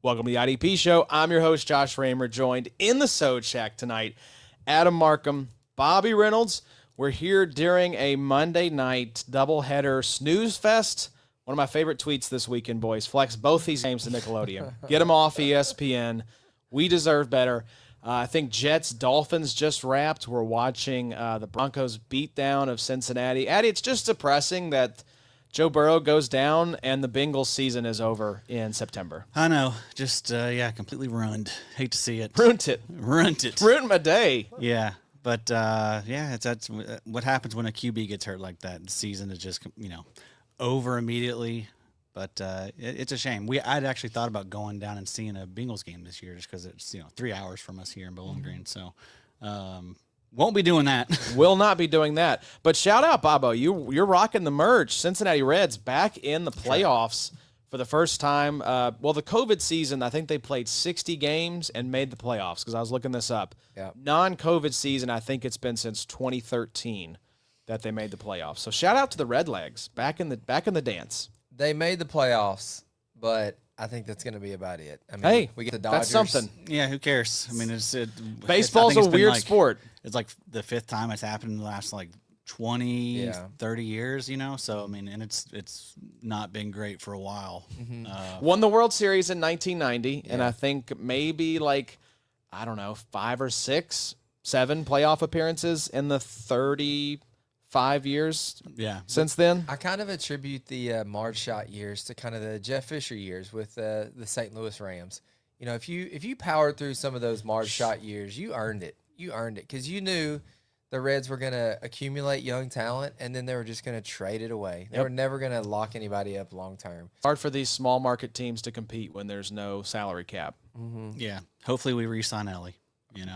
Welcome to the IDP show. I'm your host, Josh Raymer, joined in the Sode Shack tonight, Adam Markham, Bobby Reynolds. We're here during a Monday night doubleheader snooze fest. One of my favorite tweets this weekend, boys. Flex both these games to Nickelodeon. Get them off ESPN. We deserve better. I think Jets-Dolphins just wrapped. We're watching the Broncos beatdown of Cincinnati. Addy, it's just depressing that Joe Burrow goes down and the Bengals season is over in September. I know. Just, completely ruined. Hate to see it. Ruined it. Ruined my day. Yeah. But, that's what happens when a QB gets hurt like that. The season is just, over immediately. But it's a shame. I'd actually thought about going down and seeing a Bengals game this year just because it's, 3 hours from us here in Bowling Green. So, won't be doing that. Will not be doing that. But shout out, Bobo. You're rocking the merch. Cincinnati Reds back in the playoffs for the first time. The COVID season, I think they played 60 games and made the playoffs because I was looking this up. Yep. Non-COVID season, I think it's been since 2013 that they made the playoffs. So shout out to the Redlegs back in the dance. They made the playoffs, but I think that's going to be about it. I mean, Hey, we get the Dodgers. that's something. Yeah, who cares? I mean, Baseball's a weird sport. It's like the fifth time it's happened in the last 20, 30 years, So, I mean, and it's not been great for a while. Mm-hmm. Won the World Series in 1990, and I think maybe 5 or 6, 7 playoff appearances in the 35 years since then. I kind of attribute the Marge Shot years to kind of the Jeff Fisher years with the St. Louis Rams. If you powered through some of those Marge Shot years, you earned it. You earned it because you knew the Reds were going to accumulate young talent, and then they were just going to trade it away. They were never going to lock anybody up long term. It's hard for these small market teams to compete when there's no salary cap. Mm-hmm. Yeah. Hopefully we re-sign Ellie,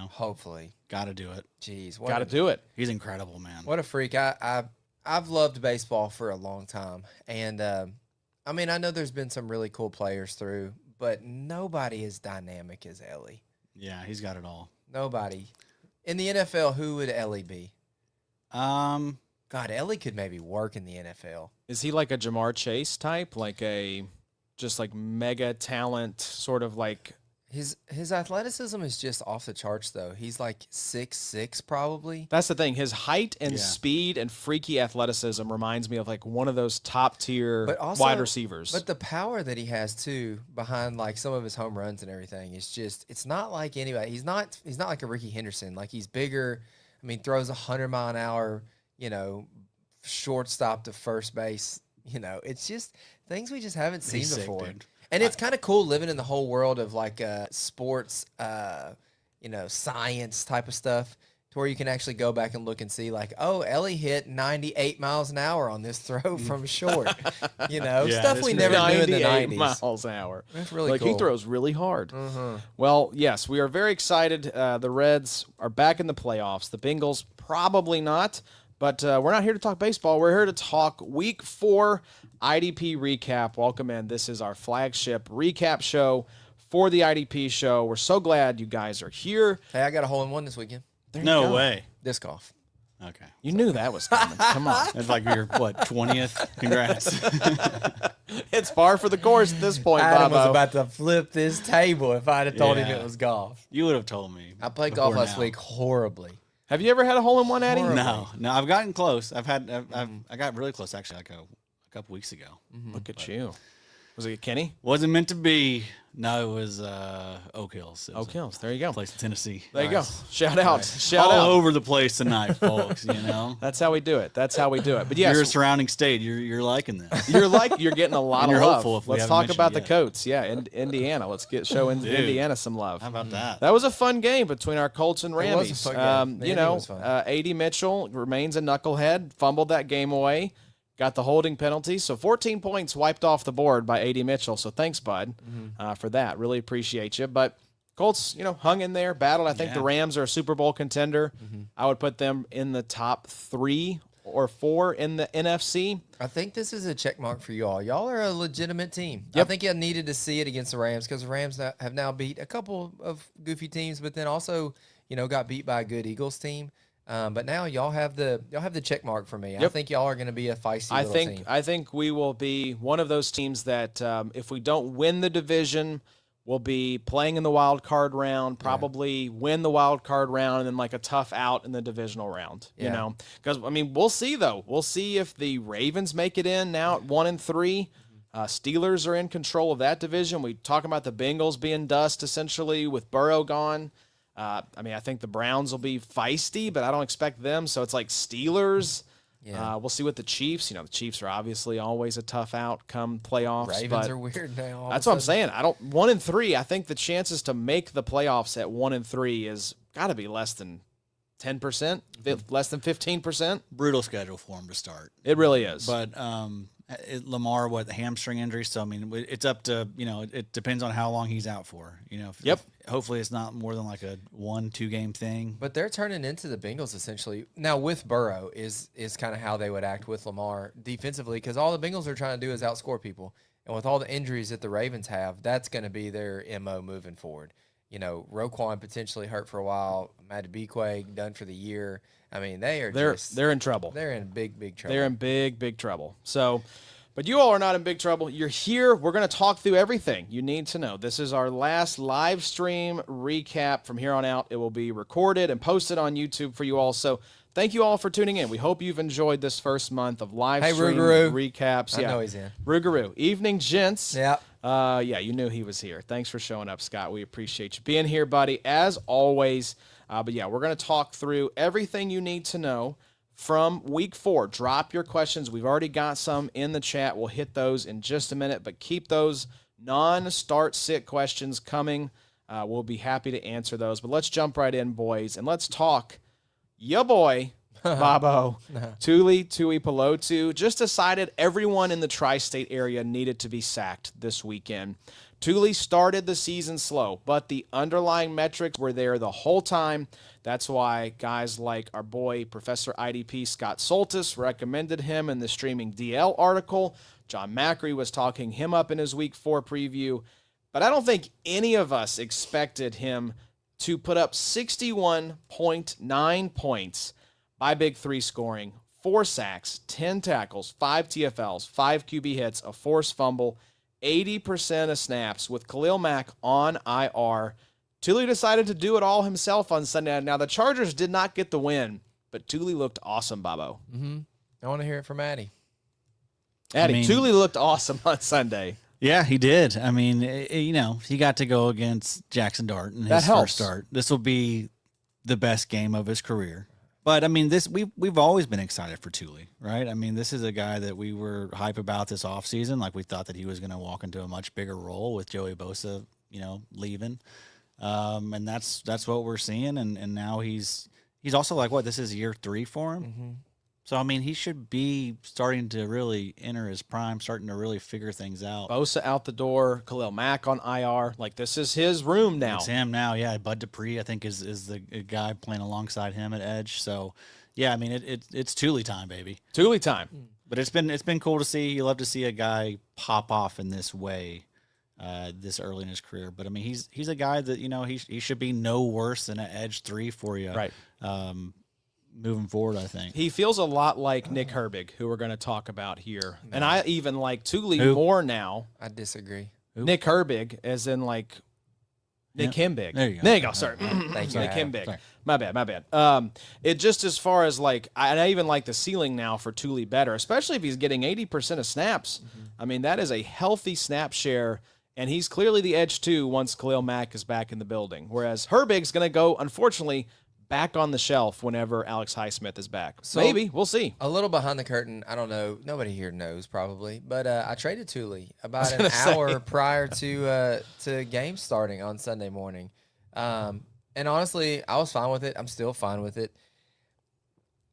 Hopefully. Got to do it. Jeez. Got to do it. He's incredible, man. What a freak. I've loved baseball for a long time. And, I know there's been some really cool players through, but nobody as dynamic as Ellie. Yeah, he's got it all. Nobody. In the NFL, who would Ellie be? God, Ellie could maybe work in the NFL. Is he like a Jamar Chase type? Like a mega talent, sort of like... His athleticism is just off the charts, though. He's like 6'6", probably. That's the thing. His height and speed and freaky athleticism reminds me of one of those top tier wide receivers. But the power that he has too behind some of his home runs and everything is it's not like anybody. He's not like a Ricky Henderson. He's bigger. Throws 100-mile-an-hour, shortstop to first base. It's just things we just haven't seen before. Sick, dude. And it's kind of cool living in the whole world of sports, science type of stuff, to where you can actually go back and look and see Ellie hit 98 miles an hour on this throw from short, stuff we never knew in the 90s. Miles an hour. That's really cool. He throws really hard. Mm-hmm. Well, yes, we are very excited. The Reds are back in the playoffs. The Bengals probably not. But we're not here to talk baseball. We're here to talk Week 4 IDP recap. Welcome in. This is our flagship recap show for the IDP show. We're so glad you guys are here. Hey, I got a hole-in-one this weekend. No way. Disc golf. Okay. You knew that was coming. Come on. That's like your, 20th? Congrats. It's par for the course at this point, Adam Bobo. was about to flip this table if I'd have told him it was golf. You would have told me. I played golf last week horribly. Have you ever had a hole-in-one, Addy? No, I've gotten close. I got really close actually, a couple weeks ago. Look at you. Was it Kenny? Wasn't meant to be. No, it was Oak Hills. Oak Hills. There you go. Place in Tennessee. There you go. Shout out. Shout All out. over the place tonight, folks. That's how we do it. But yes, you're a surrounding state. You're liking this. You're getting a lot And of you're love. hopeful if we Let's haven't talk mentioned about it the yet. Coats. Yeah, Indiana. Let's show Indiana some love. How about that? That was a fun game between our Colts and It was a Rammies. fun game. It was fun. A.D. Mitchell remains a knucklehead, fumbled that game away, got the holding penalty. So 14 points wiped off the board by A.D. Mitchell. So thanks, bud, for that. Really appreciate you. But Colts, hung in there, battled. I think the Rams are a Super Bowl contender. I would put them in the top 3 or 4 in the NFC. I think this is a check mark for y'all. Y'all are a legitimate team. Yep. I think you needed to see it against the Rams because the Rams have now beat a couple of goofy teams, but then also, got beat by a good Eagles team. But now y'all have the check mark for me. Yep. I think y'all are going to be a feisty little team. I think we will be one of those teams that if we don't win the division, will be playing in the wild card round, probably win the wild card round, and then like a tough out in the divisional round. You know, because I mean, we'll see though. We'll see if the Ravens make it in now at 1-3. Steelers are in control of that division. We talk about the Bengals being dust essentially with Burrow gone. I mean, I think the Browns will be feisty, but I don't expect them. So it's like Steelers. Yeah. We'll see what the Chiefs. You know, the Chiefs are obviously always a tough out come playoffs. Ravens are weird now. That's what I'm saying. 1-3. I think the chances to make the playoffs at 1-3 is got to be less than 10%, less than 15%. Brutal schedule for him to start. It really is. But Lamar, the hamstring injury. So I mean, it's up to it depends on how long he's out for. Hopefully it's not more than like a 1-2 game thing. But they're turning into the Bengals essentially now with Burrow is kind of how they would act with Lamar defensively, because all the Bengals are trying to do is outscore people, and with all the injuries that the Ravens have, that's going to be their MO moving forward. Roquan potentially hurt for a while. Madubuike done for the year. I mean, they're in trouble. They're in big trouble. They're in big trouble. So, but you all are not in big trouble. You're here. We're going to talk through everything you need to know. This is our last live stream recap. From here on out, it will be recorded and posted on YouTube for you all. So thank you all for tuning in. We hope you've enjoyed this first month of live stream recaps. I know he's in. Rougarou. Evening, gents. Yeah. You knew he was here. Thanks for showing up, Scott. We appreciate you being here, buddy, as always. But yeah, we're going to talk through everything you need to know from week 4. Drop your questions. We've already got some in the chat. We'll hit those in just a minute, but keep those non-start sit questions coming. We'll be happy to answer those. But let's jump right in, boys, and let's talk ya boy, Bobo, Tuli Tuipulotu. Just decided everyone in the tri-state area needed to be sacked this weekend. Tuli started the season slow, but the underlying metrics were there the whole time. That's why guys like our boy, Professor IDP Scott Soltis, recommended him in the Streaming DL article. John Macri was talking him up in his Week 4 preview. But I don't think any of us expected him to put up 61.9 points by Big 3 scoring, 4 sacks, 10 tackles, 5 TFLs, 5 QB hits, a forced fumble, 80% of snaps with Khalil Mack on IR. Tuli decided to do it all himself on Sunday. Now, the Chargers did not get the win, but Tuli looked awesome, Bobo. Mm-hmm. I want to hear it from Addy. Tuli looked awesome on Sunday. Yeah, he did. I mean, he got to go against Jackson Dart in his first start. This will be the best game of his career. But I mean, we've always been excited for Tuli, right? I mean, this is a guy that we were hype about this offseason. Like, we thought that he was going to walk into a much bigger role with Joey Bosa, leaving. And that's what we're seeing. And now he's also like, this is year 3 for him. Mm-hmm. So, I mean, he should be starting to really enter his prime, starting to really figure things out. Bosa out the door, Khalil Mack on IR. Like, this is his room now. It's him now, yeah. Bud Dupree, I think, is the guy playing alongside him at edge. So, yeah, I mean, it's Tuli time, baby. Tuli time. But it's been cool to see. You love to see a guy pop off in this way this early in his career. But, I mean, he's a guy that, he should be no worse than an edge 3 for you. Right. Moving forward, I think. He feels a lot like Nick Herbig, who we're going to talk about here. And I even like Tuli more now. I disagree. Nick Herbig, as in like Nick Himbig. There you go. Sorry. Thank you. Nick Himbig. Sorry. My bad. It just as far as like, I even like the ceiling now for Tuli better, especially if he's getting 80% of snaps. Mm-hmm. I mean, that is a healthy snap share. And he's clearly the edge 2 once Khalil Mack is back in the building. Whereas Herbig's going to go, unfortunately, back on the shelf whenever Alex Highsmith is back. So maybe. We'll see. A little behind the curtain. I don't know. Nobody here knows probably. But I traded Tuli about an hour prior to game starting on Sunday morning. And honestly, I was fine with it. I'm still fine with it.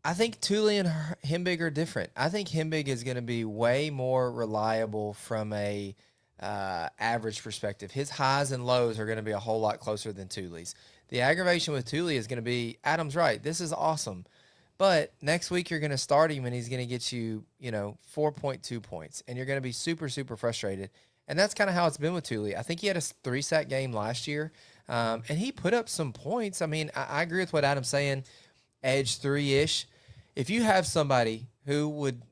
I think Tuli and Himbig are different. I think Himbig is going to be way more reliable from a average perspective. His highs and lows are going to be a whole lot closer than Tuli's. The aggravation with Tuli is going to be, Adam's right, this is awesome. But next week you're going to start him and he's going to get you, 4.2 points. And you're going to be super, super frustrated. And that's kind of how it's been with Tuli. I think he had a 3-sack game last year. And he put up some points. I mean, I agree with what Adam's saying, edge 3-ish. If you have somebody who would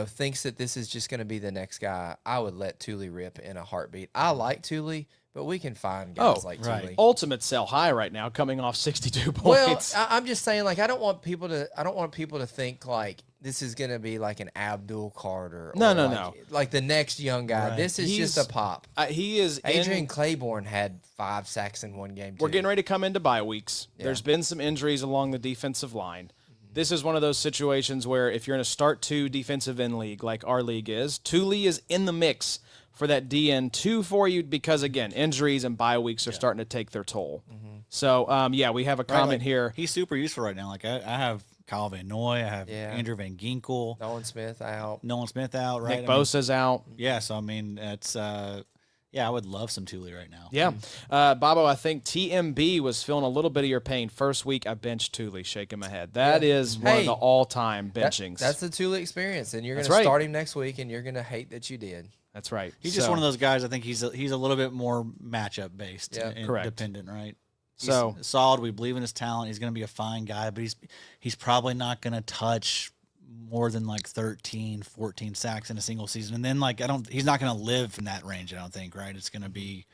thinks that this is just going to be the next guy, I would let Tuli rip in a heartbeat. I like Tuli, but we can find guys like Tuli. Ultimate sell high right now, coming off 62 Well, points. I'm just saying, like, I don't want people to think like this is going to be like an Abdul Carter. No. Like the next young guy. Right. This is just a pop. He is. Adrian Claiborne had 5 sacks in one game. We're getting ready to come into bye weeks. Yeah. There's been some injuries along the defensive line. This is one of those situations where if you're in a start 2 defensive end league like our league is, Tuli is in the mix for that DN2 for you because, again, injuries and bye weeks are starting to take their toll. So, we have a comment here. He's super useful right now. Like I have Kyle Van Noy, I have Andrew Van Ginkel. Nolan Smith out, right? Nick Bosa's out. Yeah, so, I mean, it's I would love some Tuli right now. Yeah. Bobo, I think TMB was feeling a little bit of your pain. First week, I benched Tuli, shaking my head. That is one of the all-time benchings. That's the Tuli experience, and you're going to start him next week, and you're going to hate that you did. That's right. He's just one of those guys. I think he's a little bit more matchup based and correct. dependent, right? He's so solid. We believe in his talent. He's going to be a fine guy, but he's probably not going to touch more than like 13, 14 sacks in a single season. And then he's not going to live in that range. I don't think, right? It's going to be,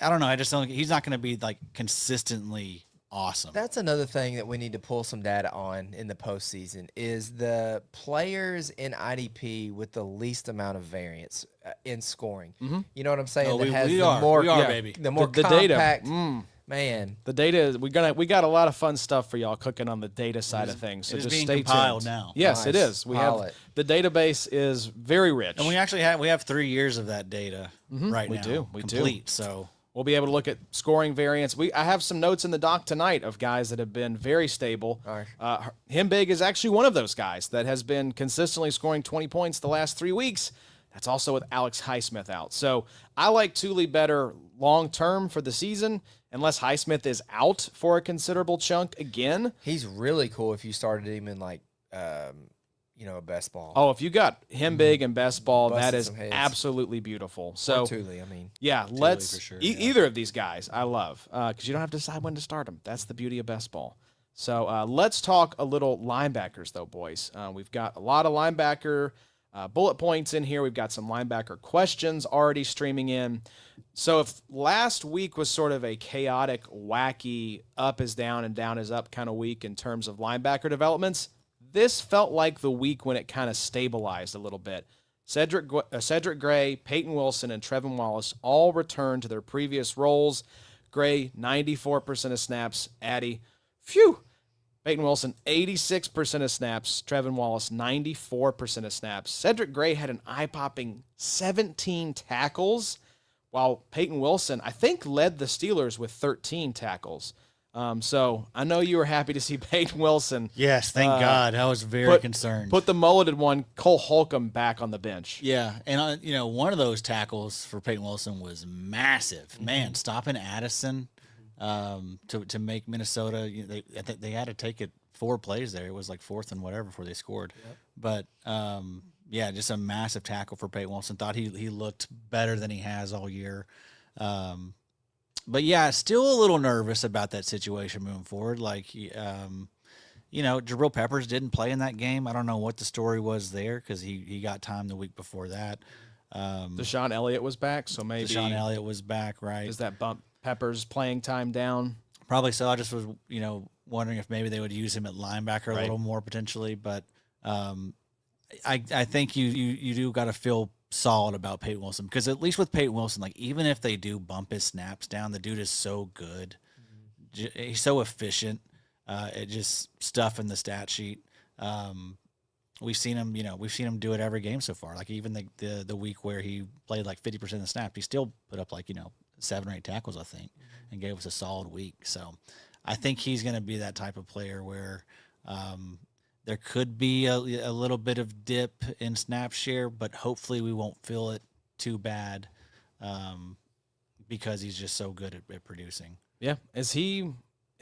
I don't know. I just don't. He's not going to be like consistently awesome. That's another thing that we need to pull some data on in the postseason is the players in IDP with the least amount of variance in scoring. You know what I'm saying? We are, baby. The more the compact, data. Man. The data, we got a lot of fun stuff for y'all cooking on the data side of things. So it is just being stay compiled tuned. now. Yes, it is. The database is very rich. And we actually have 3 years of that data right now. We complete, do. So we'll be able to look at scoring variance. I have some notes in the doc tonight of guys that have been very stable. All right. Himbig is actually one of those guys that has been consistently scoring 20 points the last 3 weeks. That's also with Alex Highsmith out. So I like Tuli better long-term for the season, unless Highsmith is out for a considerable chunk again. He's really cool if you started him in a best ball. Oh, if you got Himbig and best ball, that is some heads. absolutely beautiful. So Tuli, I mean. Yeah, let's for sure, either of these guys I love because you don't have to decide when to start them. That's the beauty of best ball. So let's talk a little linebackers, though, boys. We've got a lot of linebacker bullet points in here. We've got some linebacker questions already streaming in. So if last week was sort of a chaotic, wacky, up is down and down is up kind of week in terms of linebacker developments, this felt like the week when it kind of stabilized a little bit. Cedric Gray, Peyton Wilson, and Trevin Wallace all returned to their previous roles. Gray, 94% of snaps. Addy, Peyton Wilson, 86% of snaps. Trevin Wallace, 94% of snaps. Cedric Gray had an eye-popping 17 tackles, while Peyton Wilson, I think, led the Steelers with 13 tackles. So I know you were happy to see Peyton Wilson. Yes, thank God. I was very concerned. Put the mulleted one, Cole Holcomb, back on the bench. Yeah, and one of those tackles for Peyton Wilson was massive. Man, stopping Addison to make Minnesota. They had to take it 4 plays there. It was like 4th and whatever before they scored. Yep. But just a massive tackle for Peyton Wilson. Thought he looked better than he has all year. But yeah, still a little nervous about that situation moving forward. Like, Jabril Peppers didn't play in that game. I don't know what the story was there because he got time the week before that. Deshaun Elliott was back, so maybe Deshaun Elliott was back, right? Does that bump Peppers' playing time down? Probably so. I just was, wondering if maybe they would use him at linebacker a little more potentially. But I think you do got to feel solid about Peyton Wilson because at least with Peyton Wilson, like even if they do bump his snaps down, the dude is so good. He's so efficient at just stuffing the stat sheet. We've seen him do it every game so far. Like even the week where he played like 50% of the snaps, he still put up 7 or 8 tackles, I think, and gave us a solid week. So I think he's going to be that type of player where there could be a little bit of dip in snap share, but hopefully we won't feel it too bad because he's just so good at producing. Yeah. Is he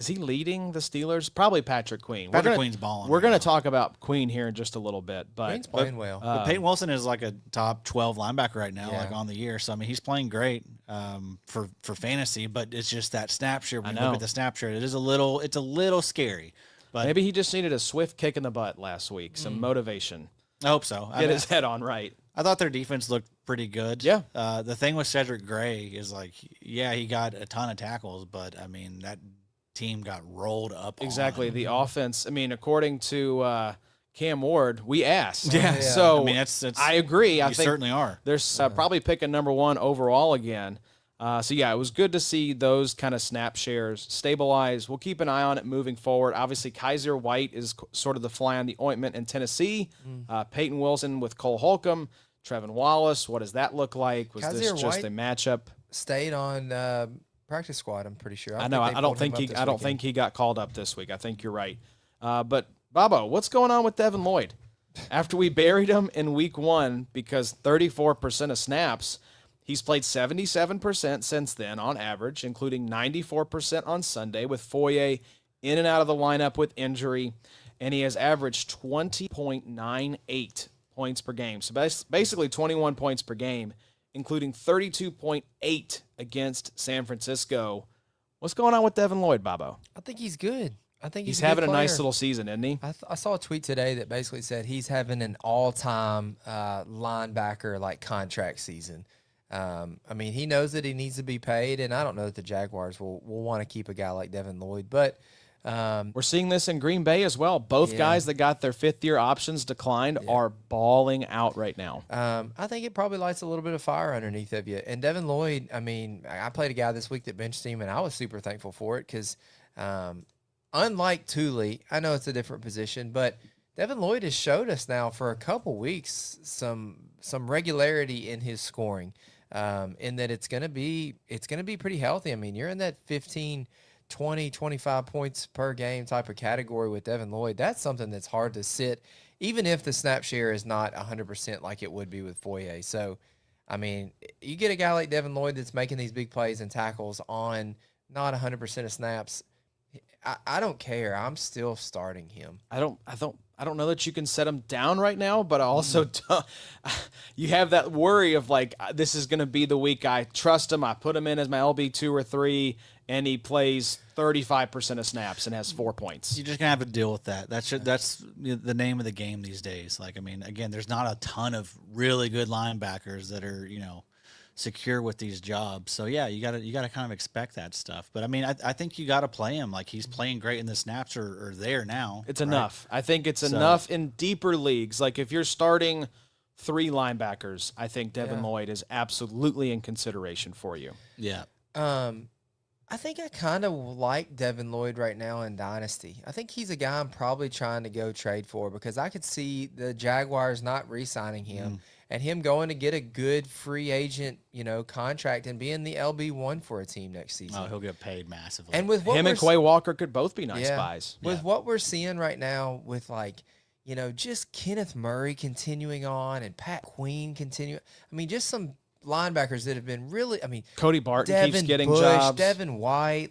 leading the Steelers? Probably Patrick Queen. Queen's balling. We're going to talk about Queen here in just a little bit. But Queen's playing well. But Peyton Wilson is like a top 12 linebacker right now, like on the year. So, I mean, he's playing great for fantasy, but it's just that snap share. When you look at the snap share, it's a little scary. But maybe he just needed a swift kick in the butt last week, some motivation. I hope so. get his head on right. I thought their defense looked pretty good. Yeah. The thing with Cedric Gray is like, yeah, he got a ton of tackles, but I mean that team got rolled up. Exactly. On. The offense. I mean, according to Cam Ward, we asked. Yeah. So I mean, that's I agree. I think certainly are. There's probably picking number 1 overall again. So yeah, it was good to see those kind of snap shares stabilize. We'll keep an eye on it moving forward. Obviously, Kaiser White is sort of the fly on the ointment in Tennessee. Peyton Wilson with Cole Holcomb, Trevin Wallace. What does that look like? Was Kaiser this just White a matchup? Stayed on practice squad. I'm pretty sure. I know. I don't think he got called up this week. I think you're right. But Bobo, what's going on with Devin Lloyd? After we buried him in week 1 because 34% of snaps. He's played 77% since then on average, including 94% on Sunday with Foye in and out of the lineup with injury, and he has averaged 20.98 points per game. So basically 21 points per game, including 32.8 against San Francisco. What's going on with Devin Lloyd, Bobo? I think he's good. I think he's a good having a nice player. little season, isn't he? I saw a tweet today that basically said he's having an all-time linebacker like contract season. I mean, he knows that he needs to be paid, and I don't know that the Jaguars will want to keep a guy like Devin Lloyd. But we're seeing this in Green Bay as well. Both guys that got their fifth-year options declined are balling out right now. I think it probably lights a little bit of fire underneath of you. And Devin Lloyd, I mean, I played a guy this week that benched him, and I was super thankful for it because unlike Tuli, I know it's a different position, but Devin Lloyd has showed us now for a couple weeks some regularity in his scoring. In that it's gonna be pretty healthy. I mean, you're in that 15, 20, 25 points per game type of category with Devin Lloyd. That's something that's hard to sit, even if the snap share is not 100% like it would be with Foye. So, I mean, you get a guy like Devin Lloyd that's making these big plays and tackles on not 100% of snaps. I don't care. I'm still starting him. I don't know that you can set him down right now, but I also don't, you have that worry of like, this is going to be the week I trust him. I put him in as my LB 2 or 3, and he plays 35% of snaps and has 4 points. You're just gonna have to deal with that. That's the name of the game these days. Like, I mean, again, there's not a ton of really good linebackers that are, secure with these jobs. So yeah, you gotta kind of expect that stuff. But I mean, I think you gotta play him. Like, he's playing great, and the snaps are there now. It's enough. I think it's enough in deeper leagues. Like, if you're starting 3 linebackers, I think Devin Lloyd is absolutely in consideration for you. Yeah. I think I kind of like Devin Lloyd right now in Dynasty. I think he's a guy I'm probably trying to go trade for because I could see the Jaguars not re-signing him and him going to get a good free agent, contract and being the LB1 for a team next season. Oh, he'll get paid massively. And with him and Quay Walker could both be nice buys. With what we're seeing right now with just Kenneth Murray continuing on and Pat Queen continuing. I mean, just some linebackers that have been really, Cody Barton Devin keeps getting Bush, jobs. Devin White,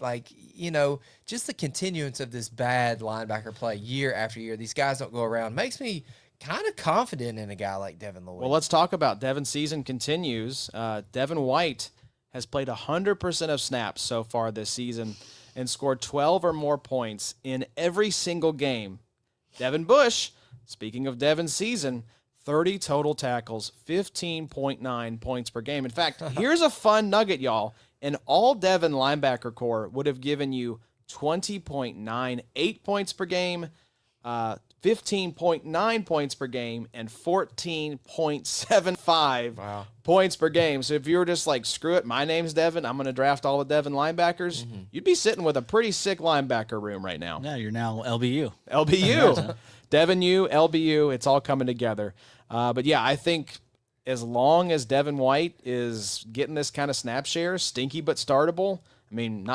just the continuance of this bad linebacker play year after year. These guys don't go around. Makes me kind of confident in a guy like Devin Lloyd. Well, let's talk about Devin's season continues. Devin White has played 100% of snaps so far this season and scored 12 or more points in every single game. Devin Bush, speaking of Devin's season, 30 total tackles, 15.9 points per game. In fact, here's a fun nugget, y'all. An all Devin linebacker core would have given you 20.98 points per game, 15.9 points per game, and 14.75 points per game. So if you were just like, screw it, my name's Devin, I'm going to draft all the Devin linebackers, you'd be sitting with a pretty sick linebacker room right now. Yeah, you're now LBU. LBU. Devin U, LBU, it's all coming together. But yeah, I think as long as Devin White is getting this kind of snap share, stinky but startable, I mean,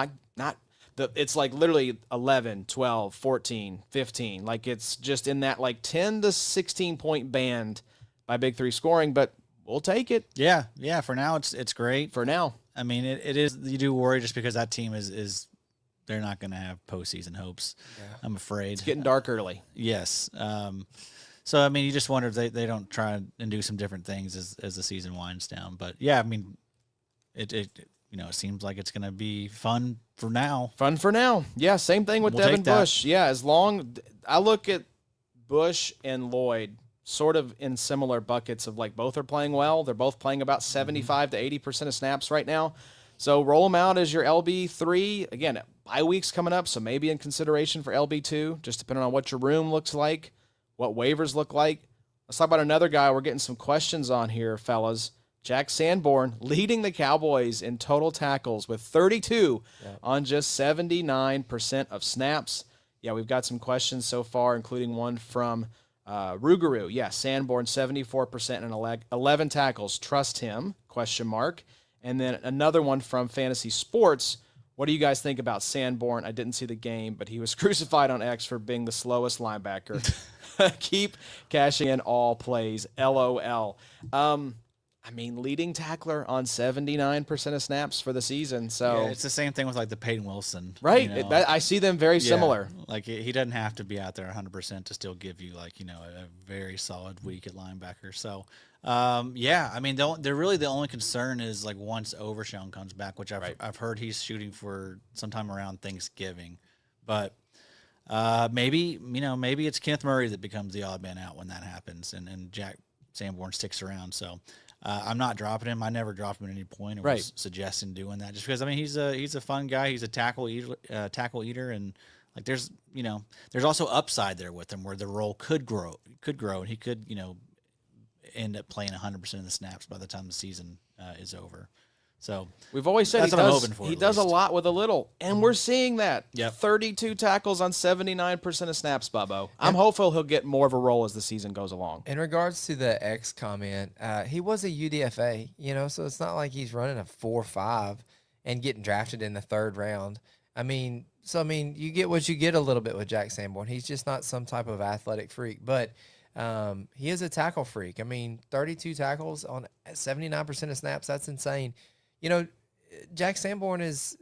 it's like literally 11, 12, 14, 15. Like, it's just in that like 10 to 16 point band by Big 3 scoring, but we'll take it. Yeah. For now, it's great. For now. I mean, it is, you do worry just because that team is they're not going to have postseason hopes. Yeah. I'm afraid. It's getting dark early. Yes. So, I mean, you just wonder if they don't try and do some different things as the season winds down. But, yeah, I mean, it seems like it's going to be fun for now. Fun for now. Yeah, same thing with Devin Bush. Yeah, I look at Bush and Lloyd sort of in similar buckets of like both are playing well. They're both playing about 75 to 80% of snaps right now. So roll them out as your LB3. Again, bye week's coming up, so maybe in consideration for LB2, just depending on what your room looks like, what waivers look like. Let's talk about another guy we're getting some questions on here, fellas. Jack Sanborn leading the Cowboys in total tackles with 32 on just 79% of snaps. Yeah, we've got some questions so far, including one from Rougarou. Yeah, Sanborn, 74% and 11 tackles. Trust him, ? And then another one from Fantasy Sports. What do you guys think about Sanborn? I didn't see the game, but he was crucified on X for being the slowest linebacker. Keep cashing in all plays. LOL. I mean, leading tackler on 79% of snaps for the season. So yeah, it's the same thing with like the Peyton Wilson. Right. You know? I see them very similar. Like he doesn't have to be out there 100% to still give you like, you know, a very solid week at linebacker. So, yeah, I mean, they're really the only concern is like once Overshown comes back, which I've heard he's shooting for sometime around Thanksgiving. But maybe it's Kenneth Murray that becomes the odd man out when that happens and Jack Sanborn sticks around. So I'm not dropping him. I never dropped him at any point. I was suggesting doing that just because I mean he's a fun guy. He's a tackle eater, and like there's also upside there with him where the role could grow, and he could end up playing 100% of the snaps by the time the season is over. So we've always said he does a lot with a little, and we're seeing that. 32 tackles on 79% of snaps, Bubbo. I'm hopeful he'll get more of a role as the season goes along. In regards to the X comment, he was a UDFA, so it's not like he's running a 4.5 and getting drafted in the 3rd round. I mean, you get what you get a little bit with Jack Sanborn. He's just not some type of athletic freak, but he is a tackle freak. I mean, 32 tackles on 79% of snaps, that's insane. Jack Sanborn is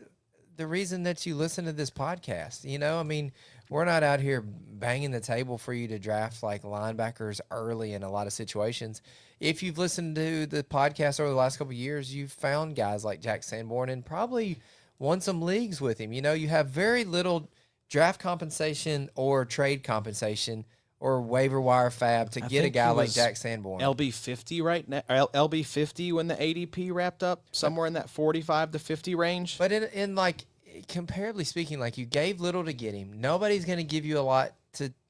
the reason that you listen to this podcast. I mean, we're not out here banging the table for you to draft like linebackers early in a lot of situations. If you've listened to the podcast over the last couple of years, you've found guys like Jack Sanborn and probably won some leagues with him. You have very little draft compensation or trade compensation or waiver wire fab to get a guy like Jack Sanborn. LB50 right now, LB50 when the ADP wrapped up, somewhere in that 45 to 50 range. But in like, comparably speaking, like you gave little to get him. Nobody's going to give you a lot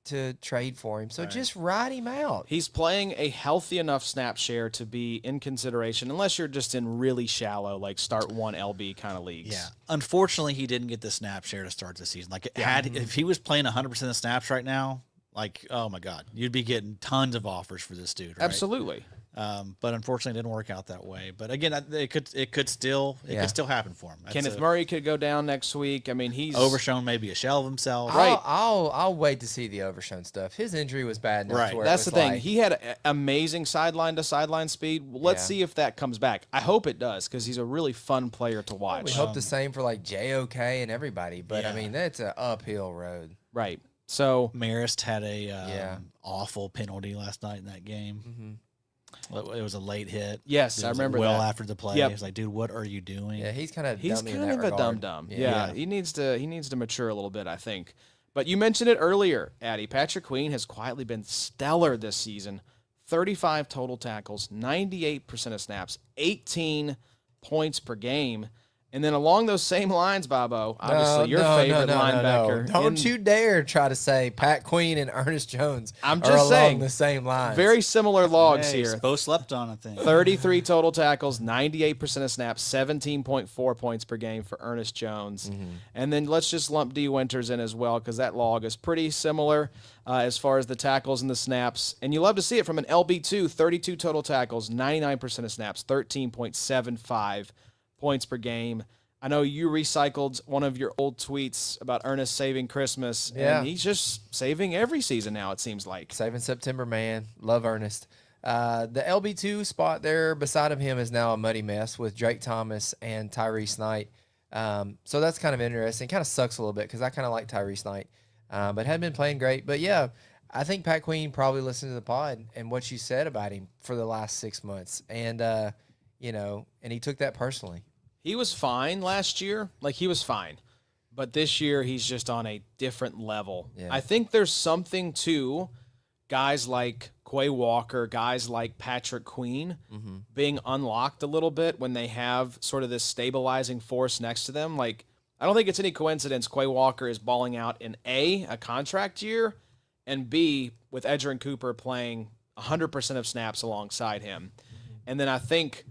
to trade for him. So just ride him out. He's playing a healthy enough snap share to be in consideration, unless you're just in really shallow, like start 1 LB kind of leagues. Yeah. Unfortunately, he didn't get the snap share to start the season. Like if he was playing 100% of the snaps right now, like, oh my God, you'd be getting tons of offers for this dude, right? Absolutely. But unfortunately, it didn't work out that way. But again, it could still happen for him. Kenneth Murray could go down next week. I mean, he's Overshown, maybe a shell of himself. Right. I'll wait to see the Overshown stuff. His injury was bad enough. Right. That's the thing. He had amazing sideline to sideline speed. Let's see if that comes back. I hope it does because he's a really fun player to watch. We hope the same for like JOK and everybody. But I mean, that's an uphill road. Right. So Marist had a awful penalty last night in that game. Mm-hmm. It was a late hit. Yes, I remember that. After the play, he's like, "Dude, what are you doing?" Yeah, he's kind of a dum-dum. Yeah, he needs to mature a little bit, I think. But you mentioned it earlier, Addy. Patrick Queen has quietly been stellar this season. 35 total tackles, 98% of snaps, 18 points per game. And then along those same lines, Bobo, obviously your favorite linebacker. No. Don't you dare try to say Pat Queen and Ernest Jones I'm just saying, the same lines. Very similar logs here. Both slept on, I think. 33 total tackles, 98% of snaps, 17.4 points per game for Ernest Jones. Mm-hmm. And then let's just lump D. Winters in as well because that log is pretty similar as far as the tackles and the snaps. And you love to see it from an LB2, 32 total tackles, 99% of snaps, 13.75 points per game. I know you recycled one of your old tweets about Ernest saving Christmas, and he's just saving every season now, it seems like. Saving September, man. Love Ernest. The LB2 spot there beside of him is now a muddy mess with Drake Thomas and Tyrese Knight. So that's kind of interesting. Kind of sucks a little bit because I kind of like Tyrese Knight, but hadn't been playing great. But, yeah, I think Pat Queen probably listened to the pod and what you said about him for the last 6 months. And, and he took that personally. He was fine last year. Like, he was fine. But this year, he's just on a different level. Yeah. I think there's something to guys like Quay Walker, guys like Patrick Queen being unlocked a little bit when they have sort of this stabilizing force next to them. Like, I don't think it's any coincidence Quay Walker is balling out in A, a contract year, and B, with Edgerrin Cooper playing 100% of snaps alongside him. And then I think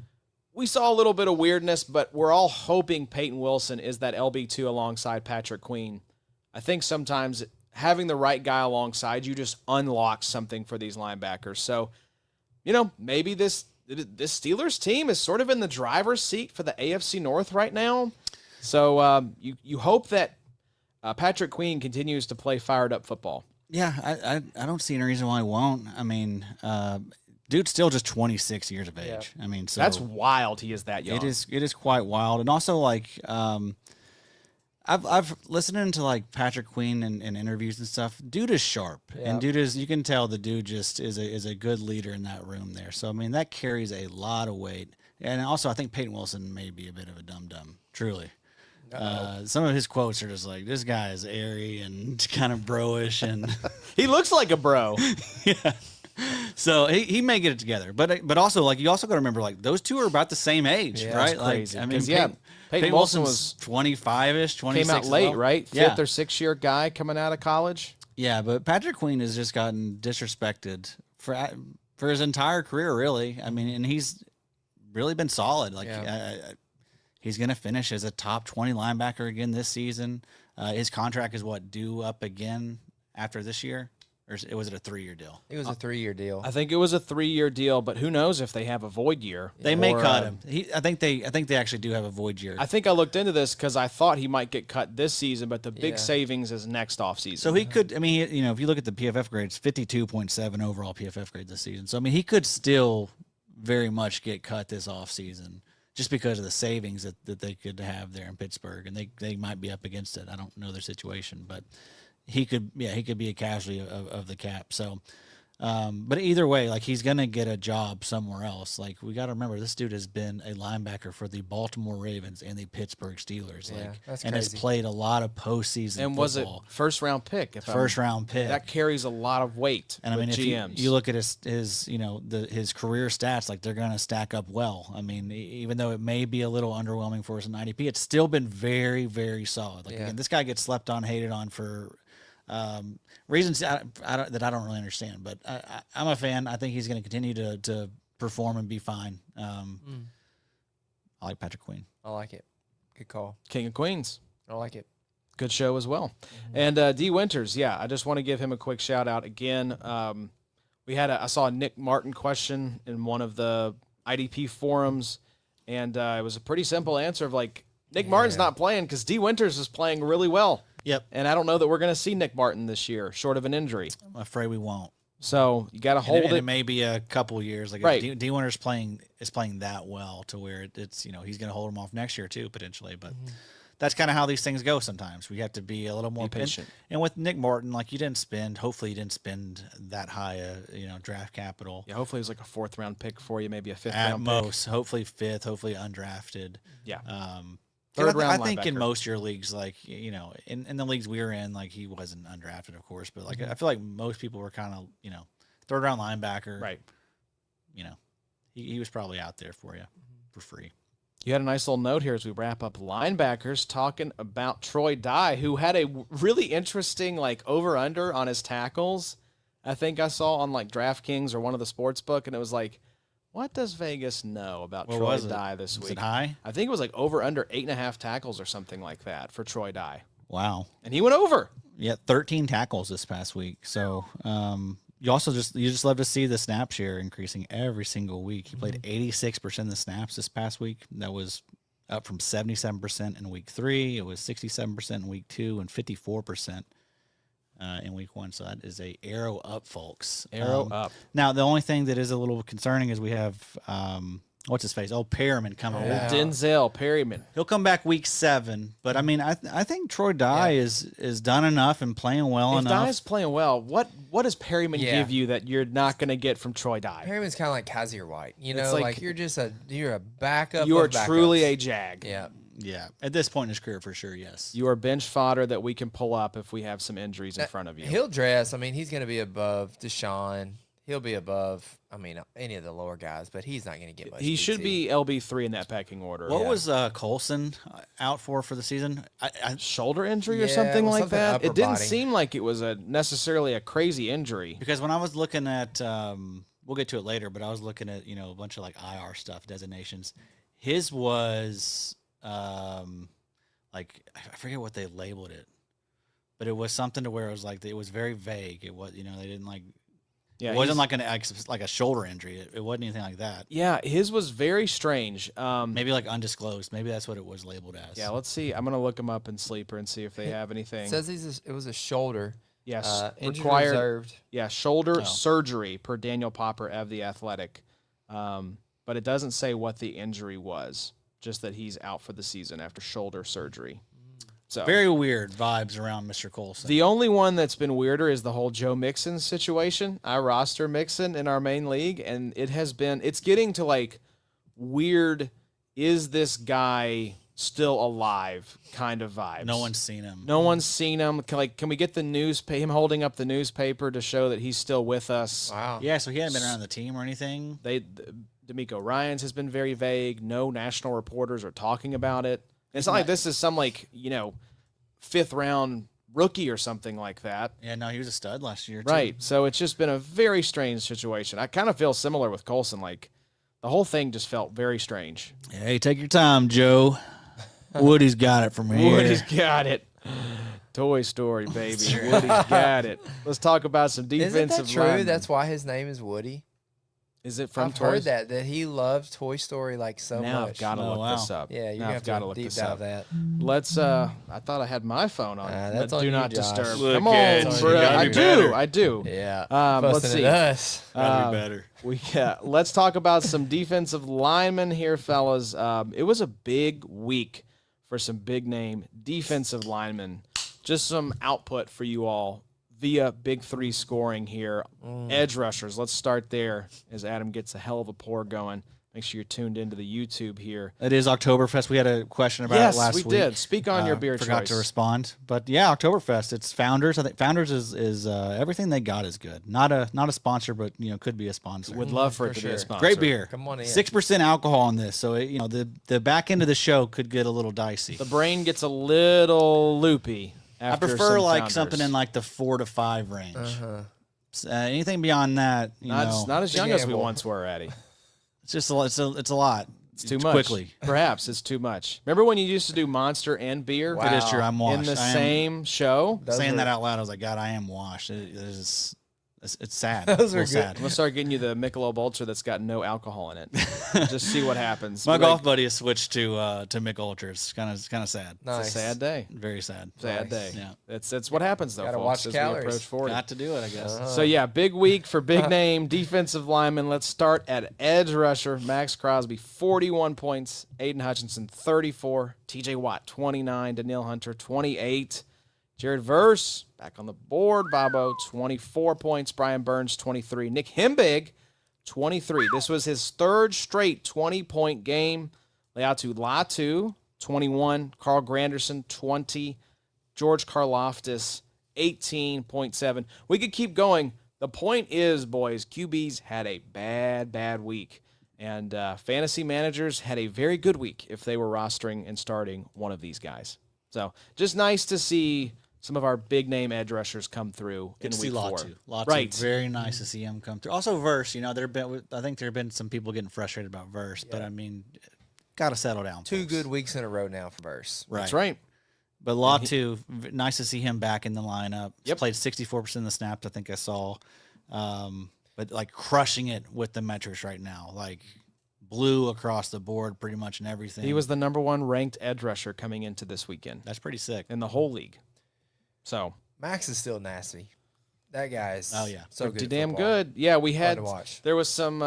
we saw a little bit of weirdness, but we're all hoping Peyton Wilson is that LB2 alongside Patrick Queen. I think sometimes having the right guy alongside you just unlocks something for these linebackers. So, maybe this Steelers team is sort of in the driver's seat for the AFC North right now. So you hope that Patrick Queen continues to play fired up football. Yeah, I don't see any reason why he won't. I mean, dude's still just 26 years of age. Yeah. I mean, so that's wild. He is that young. It is quite wild. And also, like, I've listened to like Patrick Queen and interviews and stuff. Dude is sharp, and dude is, you can tell the dude just is a good leader in that room there. So I mean, that carries a lot of weight. And also, I think Peyton Wilson may be a bit of a dum-dum, truly. Some of his quotes are just like, this guy is airy and kind of bro-ish, and he looks like a bro. Yeah. So he may get it together, but also, like, you also got to remember, like, those two are about the same age, right? Crazy. Like, I mean, Peyton Wilson was 25-ish, 26. Came out late, right? Fifth or sixth year guy coming out of college. Yeah, but Patrick Queen has just gotten disrespected for his entire career, really. I mean, and he's really been solid. Like, he's going to finish as a top 20 linebacker again this season. His contract is due up again after this year? Or was it a 3-year deal? It was a 3-year deal. I think it was a 3-year deal, but who knows if they have a void year? They may cut him. I think they actually do have a void year. I think I looked into this because I thought he might get cut this season, but the big savings is next offseason. So he could. I mean, if you look at the PFF grades, 52.7 overall PFF grade this season. So I mean, he could still very much get cut this offseason just because of the savings that they could have there in Pittsburgh, and they might be up against it. I don't know their situation, but he could be a casualty of the cap. So, but either way, like, he's going to get a job somewhere else. Like, we got to remember, this dude has been a linebacker for the Baltimore Ravens and the Pittsburgh Steelers. Yeah, that's and crazy. has played a lot of postseason and football. Was it first round pick? First round pick. That carries a lot of weight. And I mean, with if GMs. you look at his his career stats, like, they're going to stack up well. I mean, even though it may be a little underwhelming for us in IDP, it's still been very, very solid. Like, again, this guy gets slept on, hated on for reasons that I don't really understand, but I'm a fan. I think he's going to continue to perform and be fine. I like Patrick Queen. I like it. Good call. King of Queens. I like it. Good show as well. And D. Winters, I just want to give him a quick shout out again. I saw a Nick Martin question in one of the IDP forums, and it was a pretty simple answer of, like, Nick Martin's not playing because D. Winters is playing really well. Yep. And I don't know that we're going to see Nick Martin this year, short of an injury. I'm afraid we won't. So you got to hold it. It may be a couple years. Like, right. if D. Winters is playing that well to where it's he's going to hold him off next year too, potentially. But that's kind of how these things go sometimes. We have to be a little more patient. And with Nick Martin, like, hopefully you didn't spend that high draft capital. Yeah, hopefully it was like a 4th round pick for you, maybe a 5th at round most. Hopefully 5th, hopefully undrafted. Yeah. 3rd round I think linebacker. in most of your leagues, like, in the leagues we were in, like, he wasn't undrafted, of course, but, like, I feel like most people were kind of, 3rd round linebacker. Right. He was probably out there for you for free. You had a nice little note here as we wrap up linebackers, talking about Troy Dye, who had a really interesting, like, over-under on his tackles. I think I saw on, like, DraftKings or one of the sports book, and it was like, what does Vegas know about Troy Dye this week? Was it high? I think it was like over under 8.5 tackles or something like that for Troy Dye. Wow. And he went over. Yeah, 13 tackles this past week. So you just love to see the snap share increasing every single week. He played 86% of the snaps this past week. That was up from 77% in week 3. It was 67% in week 2 and 54% in week 1. So that is a arrow up, folks. Arrow up. Now, the only thing that is a little concerning is we have what's his face? Perriman coming back. Denzel Perryman. He'll come back week 7, but I mean, I think Troy Dye is done enough and playing well enough. If Dye's playing well, what does Perryman give you that you're not going to get from Troy Dye? Perryman's kind of like Kaiser White. It's like you're a backup. You are of backups. truly a Jag. Yeah. Yeah, at this point in his career, for sure, yes. You are bench fodder that we can pull up if we have some injuries in front of you. He'll dress. I mean, he's going to be above Deshaun. he'll be above. I mean, any of the lower guys, but he's not going to get much. He should PT. be LB3 in that pecking order. What was Colson out for the season? Shoulder injury or Yeah, something it was like something that? upper It didn't body. seem like it was necessarily a crazy injury. Because when I was looking at, we'll get to it later, but I was looking at a bunch of like IR stuff, designations. His was like I forget what they labeled it, but it was something to where it was like it was very vague. It was they didn't like. Yeah, it wasn't like a shoulder injury. It wasn't anything like that. Yeah, his was very strange. Maybe like undisclosed. Maybe that's what it was labeled as. Yeah, let's see. I'm gonna look him up in Sleeper and see if they have anything. It says it was a shoulder. Yes, Injury required. reserved. Yeah, shoulder surgery per Daniel Popper of The Athletic, but it doesn't say what the injury was. Just that he's out for the season after shoulder surgery. So Very weird vibes around Mr. Colson. the only one that's been weirder is the whole Joe Mixon situation. I roster Mixon in our main league, and it's getting to like weird, is this guy still alive kind of vibes. No one's seen him. No one's seen him. Can we get him holding up the newspaper to show that he's still with us? Wow. Yeah, so he hadn't been around the team or anything. D'Amico Ryans has been very vague. No national reporters are talking about it. It's not like this is some fifth round rookie or something like that. Yeah, no, he was a stud last year, too. Right. So it's just been a very strange situation. I kind of feel similar with Colson. Like the whole thing just felt very strange. Hey, take your time, Joe. Woody's got it from here. Woody's got it. Toy Story, baby. Woody's got it. Let's talk about some defensive Isn't that true? linemen. That's why his name is Woody. Is it from I've Toy heard that he loved Toy Story like so Now much. I've got to Oh, look wow. this up. Yeah, you're Now gonna I've have got to look deep this dive up. that. Let's. I thought I had my phone on. That's but on do you, not Josh. disturb. Look Come on, at you. bro. Gotta I be do. better. I do. Yeah. Let's Busting see. at us. Gotta be better. Let's talk about some defensive linemen here, fellas. It was a big week for some big name defensive linemen. Just some output for you all via Big Three scoring here. Edge rushers. Let's start there as Adam gets a hell of a pour going. Make sure you're tuned into the YouTube here. It is Oktoberfest. We had a question about Yes, it last we week. did. Speak on your beer Forgot choice. to respond. But yeah, Oktoberfest. It's Founders. I think Founders is everything they got is good. Not a sponsor, but could be a sponsor. Would love for it For to be a sure. sponsor. Great beer. Come on in. 6% alcohol on this, so the back end of the show could get a little dicey. The brain gets a little loopy. I After prefer some like Founders. something in like the 4 to 5 range. Uh-huh. Anything beyond that, not as young as we gamble. once were, Eddie. it's just it's a lot. It's too much. Quickly. Perhaps it's too much. Remember when you used to do Monster and beer Wow. It is true. I'm washed. in the I am- same show? Those saying were- that out loud, I was like, God, I am washed. It's sad. Those It's a are little good. I'm sad. gonna start getting you the Michelob Ultra that's got no alcohol in it. Just see what happens. My Be like, golf buddy has switched to Mick Ultra. It's kind of sad. Nice. It's a sad day. Very sad. Sad Nice. day. Yeah. It's what happens though, Gotta folks, watch as calories. we approach 40. Got to do it, I guess. So yeah, big week for big name defensive linemen. Let's start at edge rusher. Max Crosby 41 points, Aiden Hutchinson 34, TJ Watt 29, Danielle Hunter 28, Jared Verse back on the board. Bobo 24 points, Brian Burns 23, Nick Hembig 23. This was his third straight 20-point game. Leatu Latu 21, Carl Granderson 20, George Karloftis 18.7. We could keep going. The point is, boys, QBs had a bad week. And fantasy managers had a very good week if they were rostering and starting one of these guys. So just nice to see some of our big name edge rushers come through Good in to see week 4. Latu. Right. Very nice to see him come through. Also, Verse. I think there have been some people getting frustrated about Verse, but I mean, got to settle down. 2 folks. good weeks in a row now for Verse. Right. That's right. But Latu, nice to see him back in the lineup. Yep. Played 64% of the snaps, I think I saw. But like crushing it with the metrics right now. Like blue across the board pretty much in everything. He was the number 1 ranked edge rusher coming into this weekend That's pretty sick. in the whole league. So Max is still nasty. That guy is Oh, yeah. so pretty good. damn football. good. Yeah, we had to watch. there was some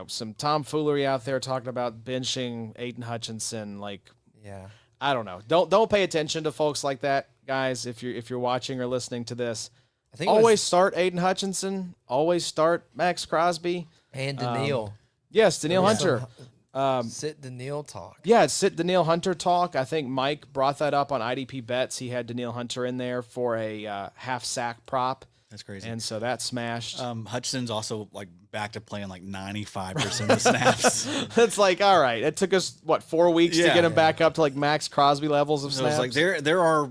some tomfoolery out there talking about benching Aiden Hutchinson. Like, Yeah. I don't know. Don't pay attention to folks like that, guys. If you're watching or listening to this, I think it always start Aiden Hutchinson. Always start Max Crosby. and Daniil. Yes, Danielle Hunter. Sit Daniil talk. Yeah, it's Danielle Hunter talk. I think Mike brought that up on IDP bets. He had Danielle Hunter in there for a half sack prop. That's crazy. And so that smashed. Hutchinson's also like back to playing like 95% of the snaps. It's like, all right, it took us, 4 weeks to get him back up to like Max Crosby levels of So snaps? it's like there are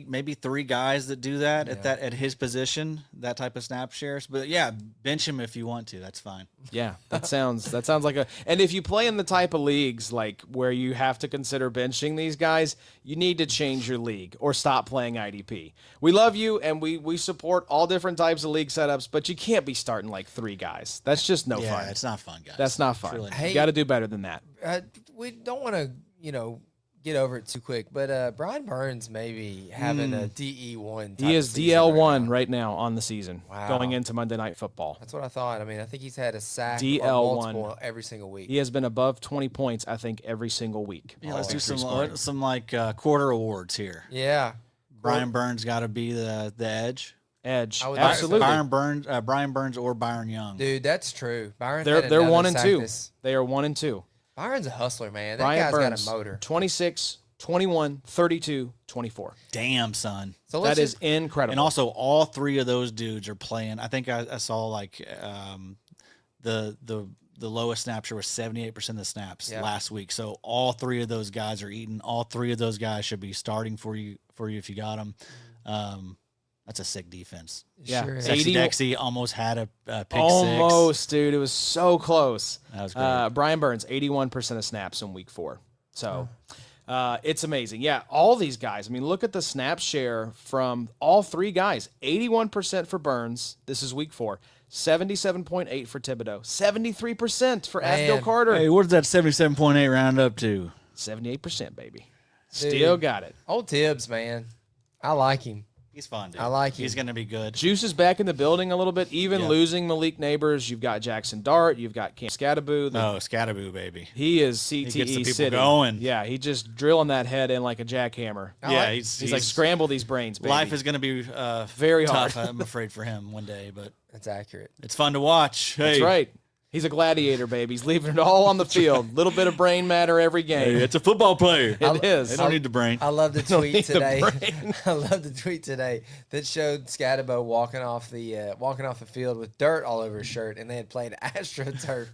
maybe three guys that do that at his position, that type of snap shares. But yeah, bench him if you want to. That's fine. Yeah, that sounds like a. And if you play in the type of leagues like where you have to consider benching these guys, you need to change your league or stop playing IDP. We love you and we support all different types of league setups, but you can't be starting like 3 guys. That's just no fun. Yeah, it's not fun, guys. That's not fun. Hey, you got to do better than that. We don't want to, get over it too quick, but Brian Burns maybe having a DE1. He is DL1 right now on the season, Wow. going into Monday Night Football. That's what I thought. I mean, I think he's had a sack or DL1 multiple every single week. He has been above 20 points, I think, every single week. Yeah, let's do some like quarter awards here. Yeah. Brian Burns got to be the edge. Edge, I would absolutely. Brian Burns or Byron Young. Dude, that's true. Byron, They're 1 and 2. They are 1 and 2. Byron's a hustler, man. That Brian guy's Burns, got a motor. 26, 21, 32, 24. Damn, son. So That is incredible. And also, all 3 of those dudes are playing. I think I saw like the lowest snap share was 78% of the snaps last week. So all 3 of those guys are eating. All 3 of those guys should be starting for you if you got them. That's a sick defense. Yeah. Sure is. Sexy Dexy almost had a pick Almost, 6. dude. It was so close. That was great. Brian Burns, 81% of snaps in week 4. So it's amazing. Yeah, all these guys. I mean, look at the snap share from all 3 guys. 81% for Burns. This is week 4. 77.8 for Thibodeau. 73% for Abdul Carter. Hey, what does that 77.8 round up to? 78%, baby. Dude. Still got it. Old Tibbs, man. I like him. He's fun, dude. I like him. He's going to be good. Juice is back in the building a little bit. Even losing Malik Neighbors, you've got Jackson Dart, you've got Cam Scattaboo. Oh, Scattaboo, baby. He is CTE He gets the people City. going. Yeah, he just drilling that head in like a jackhammer. He's He's like, scramble these brains, baby. Life is going to be Very tough, hard. I'm afraid, for him one day, but That's accurate. it's fun to watch. That's Hey. right. He's a gladiator, baby. He's leaving it all on the field. Little bit of brain matter every game. Hey, it's a football player. It is. They don't need the brain. I love the don't tweet need the today. brain. I love the tweet today that showed Scatterbo walking off the field with dirt all over his shirt, and they had played AstroTurf.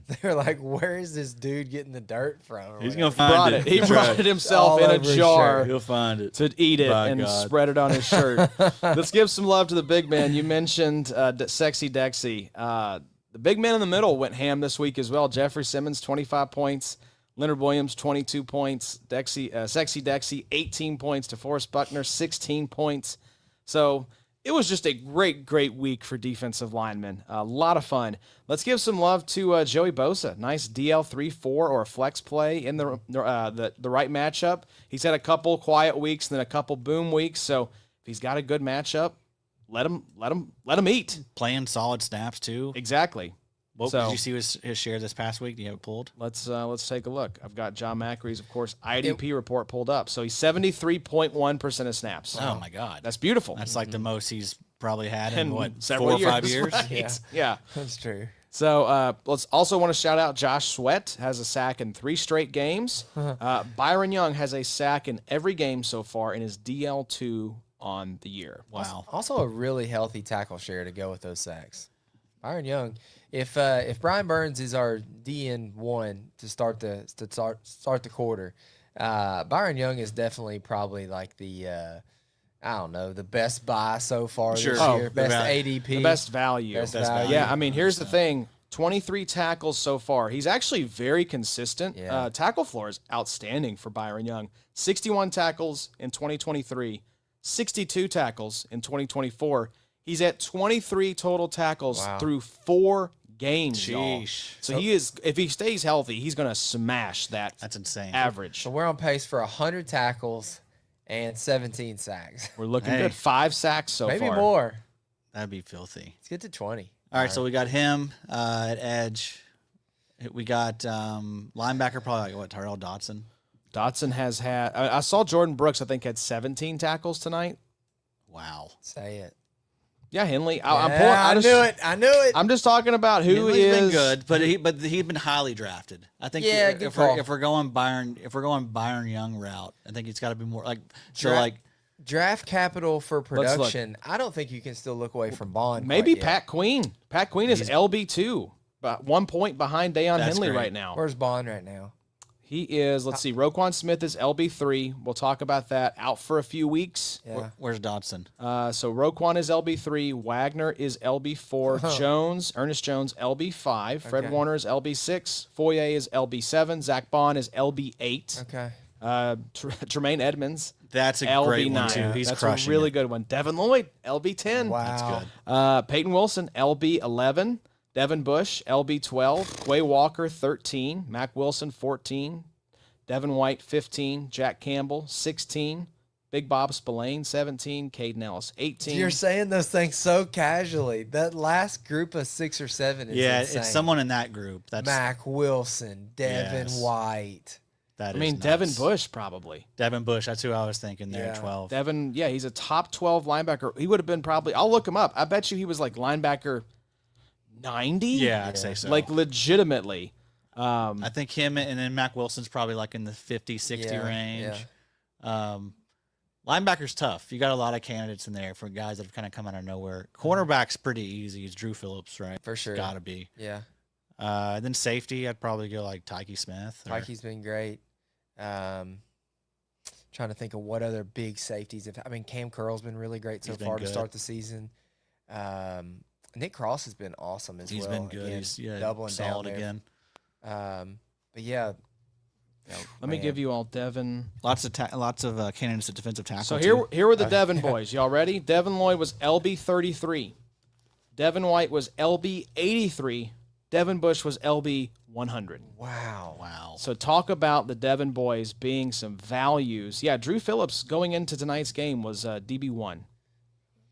They were like, "Where is this dude getting the dirt from?" or He's whatever. going to find it. He brought it himself All in a over his jar shirt. He'll find it. to eat it By and God. spread it on his shirt. Let's give some love to the big man. You mentioned Sexy Dexy. The big man in the middle went ham this week as well. Jeffrey Simmons, 25 points. Leonard Williams, 22 points. Sexy Dexy, 18 points. DeForest Buckner, 16 points. So it was just a great week for defensive linemen. A lot of fun. Let's give some love to Joey Bosa. Nice DL 3-4 or a flex play in the right matchup. He's had a couple quiet weeks and then a couple boom weeks. So if he's got a good matchup, let him eat. Playing solid snaps, too. Exactly. What So- did you see his share this past week? Do you have it pulled? Let's take a look. I've got John Macri's, of course, IDP report pulled up. So he's 73.1% of snaps. Oh, my God. That's beautiful. That's like the most he's probably had in, what, several 4 or 5 years? Right. Yeah. That's true. So let's also want to shout out Josh Sweat has a sack in 3 straight games. Byron Young has a sack in every game so far in his DL2 on the year. Wow. Also, a really healthy tackle share to go with those sacks. Byron Young, if Brian Burns is our DN1 to start the quarter, Byron Young is definitely probably like the the best buy so far Sure. this Oh, year, best ADP, The best value. Best value. Yeah, I mean, here's the thing. 23 tackles so far. He's actually very consistent. Yeah. Tackle floor is outstanding for Byron Young. 61 tackles in 2023, 62 tackles in 2024. He's at 23 total tackles through 4 games, y'all. Sheesh. So he is, if he stays healthy, he's going to smash that That's insane. average. So we're on pace for 100 tackles and 17 sacks. We're looking Hey. good. 5 sacks so Maybe far. more. That'd be filthy. Let's get to 20. All right, so we got him at edge. We got linebacker, probably like, what, Tyrell Dodson? Dotson has had, I saw Jordan Brooks, I think, had 17 tackles tonight. Wow. Say it. Yeah, Henley. I knew it. I'm just talking about who He's is been good, but he's been highly drafted. I think Yeah, good if call. we're going Byron Young route, I think it's got to be more like so Dra- like Draft capital for Let's look. production. I don't think you can still look away from Bond. Maybe quite yet. Pat Queen. Pat Queen is LB2, but 1 point behind Deion That's Henley great. right now. Where's Bond right now? He is, let's see, Roquan Smith is LB3. We'll talk about that. Out for a few weeks. Yeah. Where's Dodson? So Roquan is LB3. Wagner is LB4. Ernest Jones, LB5. Fred Okay. Warner is LB6. Foye is LB7. Zach Bond is LB8. Okay. Tremaine Edmonds, That's a LB9. great one too. He's That's crushing a really it. good one. Devin Lloyd, LB10. Wow. That's good. Peyton Wilson, LB11. Devin Bush, LB12. Quay Walker, 13. Mac Wilson, 14. Devin White, 15. Jack Campbell, 16. Big Bob Spillane, 17. Caden Ellis, 18. You're saying those things so casually. That last group of 6 or 7 is insane. It's someone in that group. That's Mac Wilson, Devin Yes. White. that. I mean, is Devin nuts. Bush, probably. Devin Bush. That's who I was thinking there. Yeah. 12. Devin, yeah, he's a top 12 linebacker. He would have been probably, I'll look him up. I bet you he was like linebacker 90. Yeah, I'd say so. Like legitimately. I think him and then Mac Wilson's probably like in the 50, 60 Yeah, range. Linebacker's tough. You got a lot of candidates in there for guys that have kind of come out of nowhere. Cornerback's pretty easy. It's Drew Phillips, right? For sure. Got to be. Yeah. Then safety, I'd probably go like Tyke Smith. or- Mikey's been great. Trying to think of what other big safeties. Cam Curl's been really great so He's been far to good. start the season. Nick Cross has been awesome as He's well. been good. Again, He's doubling solid down there. again. But yeah. Let me give you all Devin. Lots of candidates at defensive tackle. So too. here were the Devin boys. Y'all ready? Devin Lloyd was LB33. Devin White was LB83. Devin Bush was LB100. Wow. So talk about the Devin boys being some values. Yeah, Drew Phillips going into tonight's game was DB1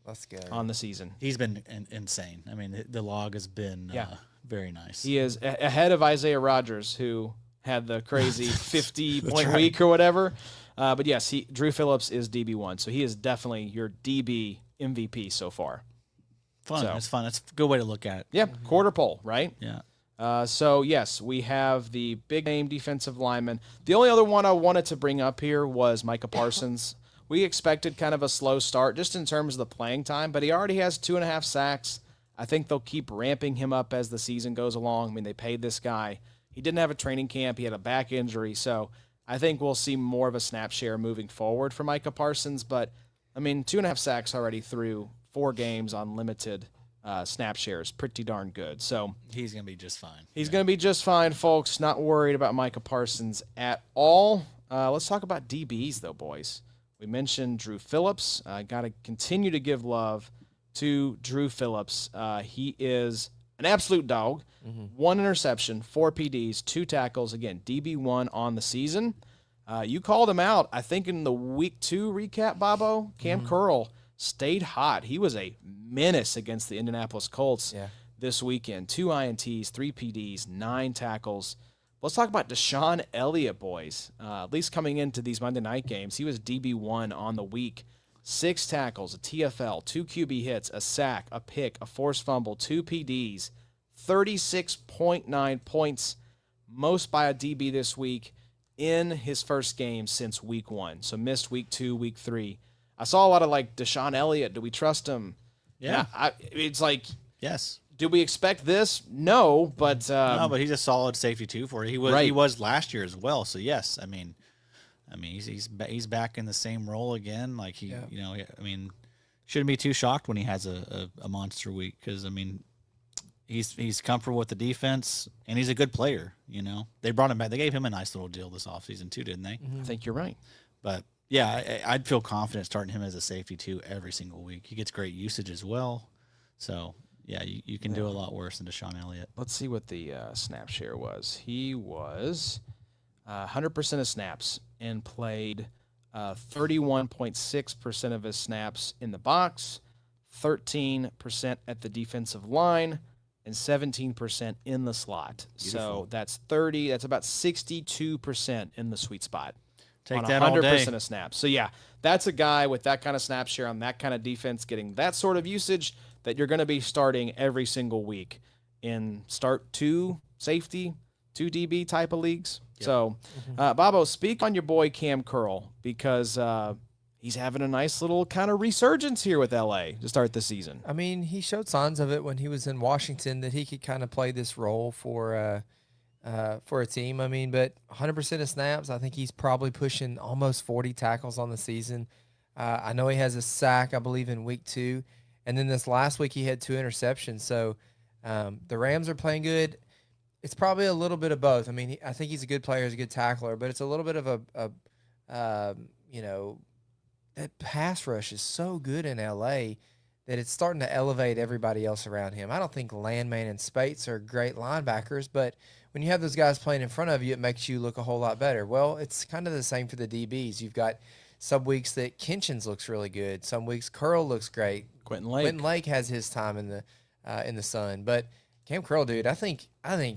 Let's go. on the season. He's been insane. I mean, the log has been very nice. He is ahead of Isaiah Rodgers, who had the crazy 50-point right. week or whatever. But yes, Drew Phillips is DB1. So he is definitely your DB MVP so far. Fun. So- It's fun. It's a good way to look at it. Yep, quarter pole, right? Yeah. So, yes, we have the big-name defensive lineman. The only other one I wanted to bring up here was Micah Parsons. We expected kind of a slow start just in terms of the playing time, but he already has 2.5 sacks. I think they'll keep ramping him up as the season goes along. I mean, they paid this guy. He didn't have a training camp. He had a back injury. So I think we'll see more of a snap share moving forward for Micah Parsons. But, I mean, 2.5 sacks already through 4 games on limited snap shares. Pretty darn good. So He's going to be just fine. he's going to be just fine, folks. Not worried about Micah Parsons at all. Let's talk about DBs, though, boys. We mentioned Drew Phillips. Got to continue to give love to Drew Phillips. He is an absolute dog. 1 interception, 4 PDs, 2 tackles. Again, DB1 on the season. You called him out, I think, in the week 2 recap, Bobo. Cam Curl stayed hot. He was a menace against the Indianapolis Colts this weekend. 2 INTs, 3 PDs, 9 tackles. Let's talk about Deshaun Elliott, boys. At least coming into these Monday night games, he was DB1 on the week. 6 tackles, a TFL, 2 QB hits, a sack, a pick, a forced fumble, 2 PDs, 36.9 points, most by a DB this week in his first game since week 1. So missed week 2, week 3. I saw a lot of like Deshaun Elliott. Do we trust him? Yeah. It's like, Yes. do we expect this? No, but No, but he's a solid safety too for it. He was last year as well. So yes, I mean he's back in the same role again. Like shouldn't be too shocked when he has a monster week because I mean he's comfortable with the defense and he's a good player. You know they brought him back. They gave him a nice little deal this offseason too, didn't they? I think you're right. But yeah, I'd feel confident starting him as a safety too every single week. He gets great usage as well. So. Yeah, you can do a lot worse than Deshaun Elliott. Let's see what the snap share was. He was 100% of snaps and played 31.6% of his snaps in the box, 13% at the defensive line, and 17% in the slot. Beautiful. So that's 30. That's about 62% in the sweet spot. Take on that all 100% day. of snaps. So yeah, that's a guy with that kind of snap share on that kind of defense getting that sort of usage that you're going to be starting every single week in start 2 safety, 2 DB type of leagues. Yep. So, Bobo, speak on your boy Cam Curl because he's having a nice little kind of resurgence here with LA to start the season. I mean, he showed signs of it when he was in Washington that he could kind of play this role for a team. I mean, but 100% of snaps, I think he's probably pushing almost 40 tackles on the season. I know he has a sack, I believe, in week 2. And then this last week he had 2 interceptions. So the Rams are playing good. It's probably a little bit of both. I mean, I think he's a good player, he's a good tackler, but it's a little bit of that pass rush is so good in LA that it's starting to elevate everybody else around him. I don't think Landman and Spates are great linebackers, but when you have those guys playing in front of you, it makes you look a whole lot better. Well, it's kind of the same for the DBs. You've got some weeks that Kinchins looks really good. Some weeks Curl looks great. Quentin Lake. Quentin Lake has his time in the sun. But Cam Curl, dude, I think I'm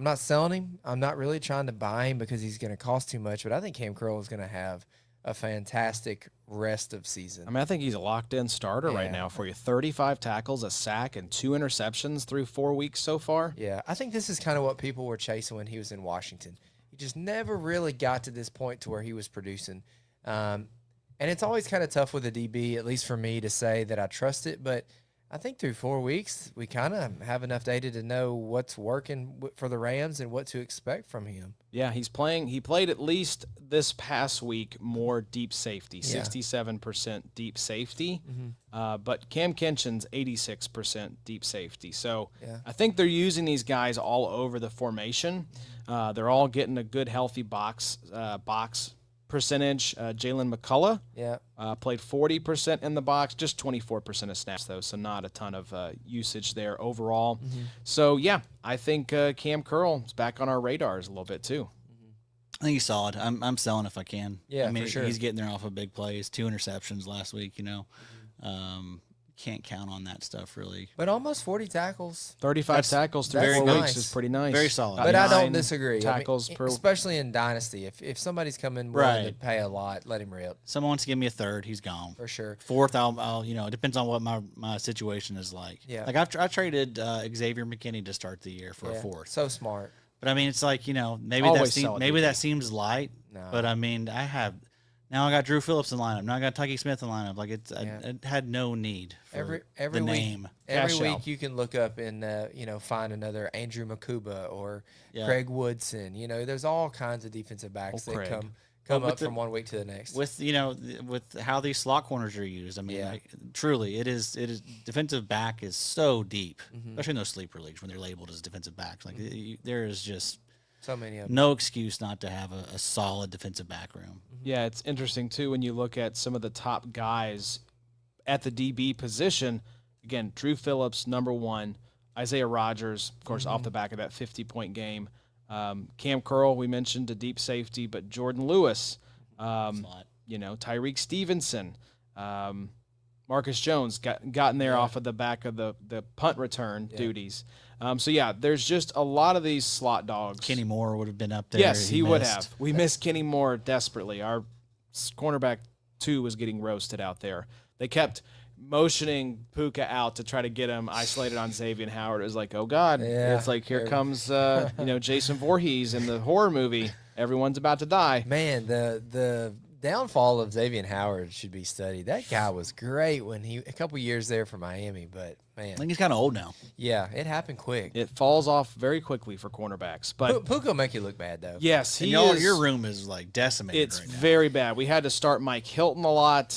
not selling him. I'm not really trying to buy him because he's going to cost too much, but I think Cam Curl is going to have a fantastic rest of season. I mean, I think he's a locked-in starter right now for you. 35 tackles, a sack, and 2 interceptions through 4 weeks so far. Yeah, I think this is kind of what people were chasing when he was in Washington. He just never really got to this point to where he was producing. And it's always kind of tough with a DB, at least for me, to say that I trust it. But I think through 4 weeks, we kind of have enough data to know what's working for the Rams and what to expect from him. Yeah, he played at least this past week more deep safety, Yeah. 67% deep safety. Mm-hmm. But Cam Kinchin's 86% deep safety. So Yeah. I think they're using these guys all over the formation. They're all getting a good, healthy box percentage. Jalen McCullough Yeah. played 40% in the box, just 24% of snaps, though, so not a ton of usage there overall. Mm-hmm. So, yeah, I think Cam Curl is back on our radars a little bit, too. I think he's solid. I'm selling if I can. Yeah, I mean, for sure. he's getting there off of big plays, 2 interceptions last week. Can't count on that stuff really. But almost 40 tackles. 35 tackles through that's 4 nice. weeks is pretty nice. Very solid. But I don't 9 disagree. Tackles per. Especially in Dynasty. If somebody's coming willing to Right. pay a lot, let him rip. Someone wants to give me a third, he's gone. For sure. Fourth, I'll it depends on what my situation is like. Yeah. Like I traded Xavier McKinney to start the year for a fourth. So smart. But I mean, it's like maybe Always sell it, that seems light. No. But I mean, I got Drew Phillips in lineup. Now I got Tucky Smith in lineup. Like it had no need for every the week, name. Every Cash week out. you can look up and find another Andrew Makuba or Yeah. Craig Woodson. There's all kinds of defensive backs that Craig. come But with up from 1 week to the next. With with how these slot corners are used. I mean, Yeah. truly, it is defensive back is so deep, Mm-hmm. especially in those sleeper leagues when they're labeled as defensive backs. Like there is just So many of them. no excuse not to have a solid defensive back room. Yeah, it's interesting, too, when you look at some of the top guys at the DB position. Again, Drew Phillips, number 1. Isaiah Rodgers, of course, off the back of that 50-point game. Cam Curl, we mentioned, a deep safety, but Jordan Lewis, Slot. Tyreek Stevenson, Marcus Jones got in there off of the back of the punt return duties. So, yeah, there's just a lot of these slot dogs. Kenny Moore would have been up there. Yes, he would missed. have. We miss Kenny Moore desperately. Our cornerback 2 was getting roasted out there. They kept motioning Puka out to try to get him isolated on Xavier Howard. It was like, oh, God. Yeah. It's like, here comes Jason Voorhees in the horror movie. Everyone's about to die. Man, the downfall of Xavier Howard should be studied. That guy was great when a couple years there for Miami, but man, I think he's kind of old now. yeah, it happened quick. It falls off very quickly for cornerbacks. But, Puka will make you look bad though. yes, And he your is. room is like decimated It's right now. very bad. We had to start Mike Hilton a lot.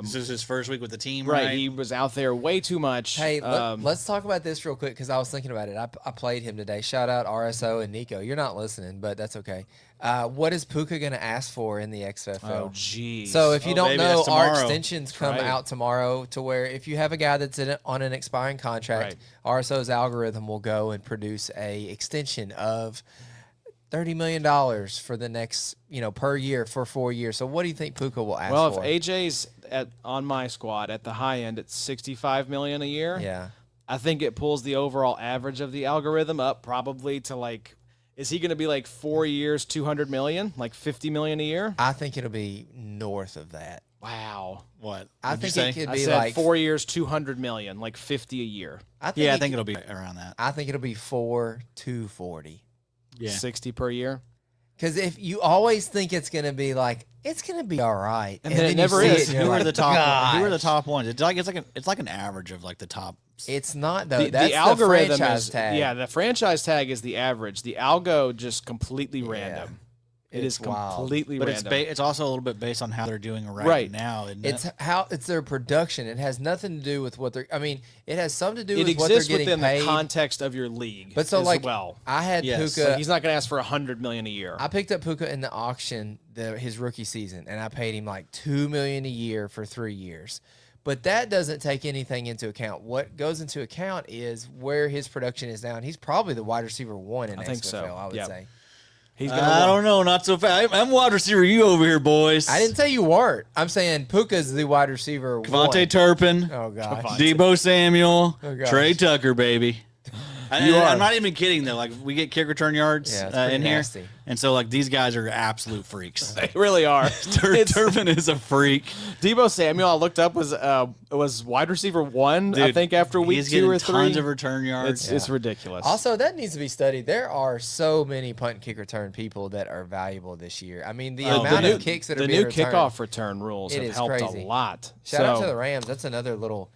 This is his first week with the team, Right, right? he was out there way too much. Hey, let's talk about this real quick because I was thinking about it. I played him today. Shout out RSO and Nico. You're not listening, but that's okay. What is Puka going to ask for in the XFL? Oh, geez. So if you don't baby, know, that's our tomorrow. extensions come right. out tomorrow to where if you have a guy that's on an expiring contract, RSO's algorithm will go and produce a extension of $30 million for the next, per year for 4 years. So what do you think Puka will ask Well, for? if AJ's on my squad at the high end, it's $65 million a year. Yeah. I think it pulls the overall average of the algorithm up probably to like, is he going to be like 4 years, $200 million, like $50 million a year? I think it'll be north of that. Wow. What? I What'd you think it say? could I be said like 4 years, $200 million, like 50 a year. I Yeah, I it think could- it'll be around that. I think it'll be 4 240. Yeah. 60 per year. Because if you always think it's going to be like, it's going to be all right. And then it you never see is. and you're Who are like, the top? Who are the "Gosh." top ones? It's like an average of like the top. It's not, though. The That's algorithm franchise is tag. yeah. The franchise tag is the average. The algo just completely random. It It's is wild. completely But random. it's also a little bit based on how they're doing Right. now. Isn't It's it? it's their production. It has nothing to do with what they're. I mean, it has something to do it with what they're exists getting within paid. the context of your league. But so as like, well. I had Yes. Puka. Like he's not going to ask for $100 million a year. I picked up Puka in the auction his rookie season, and I paid him like $2 million a year for 3 years. But that doesn't take anything into account. What goes into account is where his production is now, and he's probably the wide receiver 1 in I XFL. think so. I would Yep. say. He's going I to. don't know, not so fast. I'm wide receiver. You over here, boys. I didn't say you weren't. I'm saying Puka's the wide receiver 1. Devontae Turpin, Oh gosh. Debo Samuel, Oh, gosh. Trey Tucker, baby. You are. I'm not even kidding though. Like we get kick return yards Yeah, it's pretty in here, nasty. and so like these guys are absolute freaks. They really are. Turpin is a freak. Debo Samuel, I looked up, was wide receiver 1, I Dude, think, after week he's 2 getting or 3. tons of return yards. It's ridiculous. Also, that needs to be studied. There are so many punt and kick return people that are valuable this year. I mean, the amount of kicks that are the being new returned. kickoff return rules It have is helped crazy. a lot. Shout out So- to the Rams. That's another little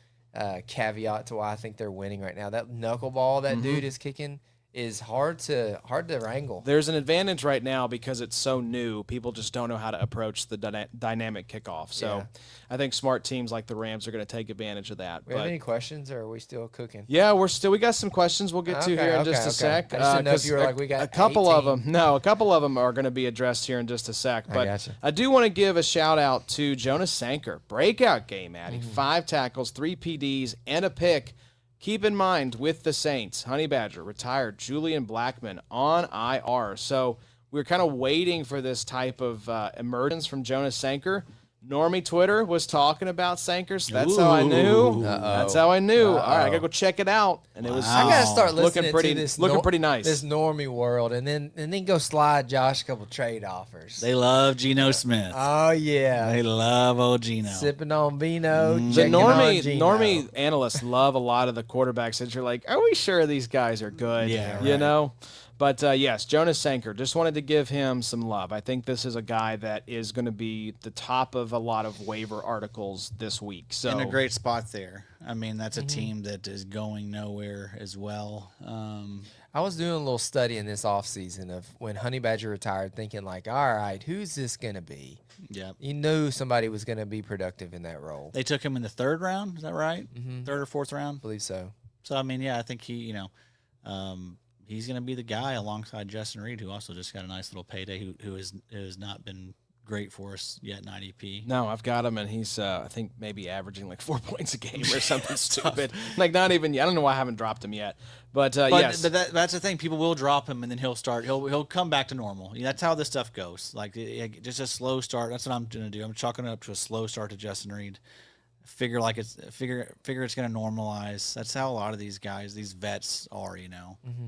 caveat to why I think they're winning right now. That knuckleball that dude is kicking is hard to wrangle. There's an advantage right now because it's so new. People just don't know how to approach the dynamic kickoff. So Yeah. I think smart teams like the Rams are going to take advantage of that. We have But any questions, or are we still cooking? yeah, we got some questions we'll get to Okay, here in okay, just a okay. sec. I just didn't know if 'cause you were like, we got a couple of 18. them. No, a couple of them are going to be addressed here in just a sec. But gotcha. I do want to give a shout out to Jonas Sanker. Breakout game, Addy. 5 tackles, 3 PDs, and a pick. Keep in mind, with the Saints, Honey Badger retired Julian Blackman on IR. So we're kind of waiting for this type of emergence from Jonas Sanker. Normie Twitter was talking about Sankers. That's how I knew. That's how I knew. All right, I gotta go check it out. And it was I gotta start looking listening pretty, to this. looking pretty nice. This normie world, and then go slide Josh a couple trade offers. They love Geno Smith. Oh yeah, They love old Geno. sipping on vino. The checking on Gino. normie analysts love a lot of the quarterbacks that you're like, are we sure these guys are good? Yeah, You right. know? But yes, Jonas Sanker, just wanted to give him some love. I think this is a guy that is going to be the top of a lot of waiver articles this week. So In a great spot there. I mean, that's a team that is going nowhere as well. I was doing a little study in this offseason of when Honey Badger retired, thinking like, all right, who's this gonna be? Yeah. You knew somebody was gonna be productive in that role. They took him in the 3rd round. Is that right? 3rd or 4th round. I believe so. So I mean, yeah, I think he, he's going to be the guy alongside Justin Reed, who also just got a nice little payday, who has not been great for us yet in IDP. no, I've got him, and he's I think maybe averaging like 4 points a game or something stupid. Like not even. I don't know why I haven't dropped him yet. But yes, But that's the thing. People will drop him, and then he'll come back to normal. That's how this stuff goes. Like just a slow start. That's what I'm going to do. I'm chalking it up to a slow start to Justin Reed. Figure it's going to normalize. That's how a lot of these guys, these vets, are.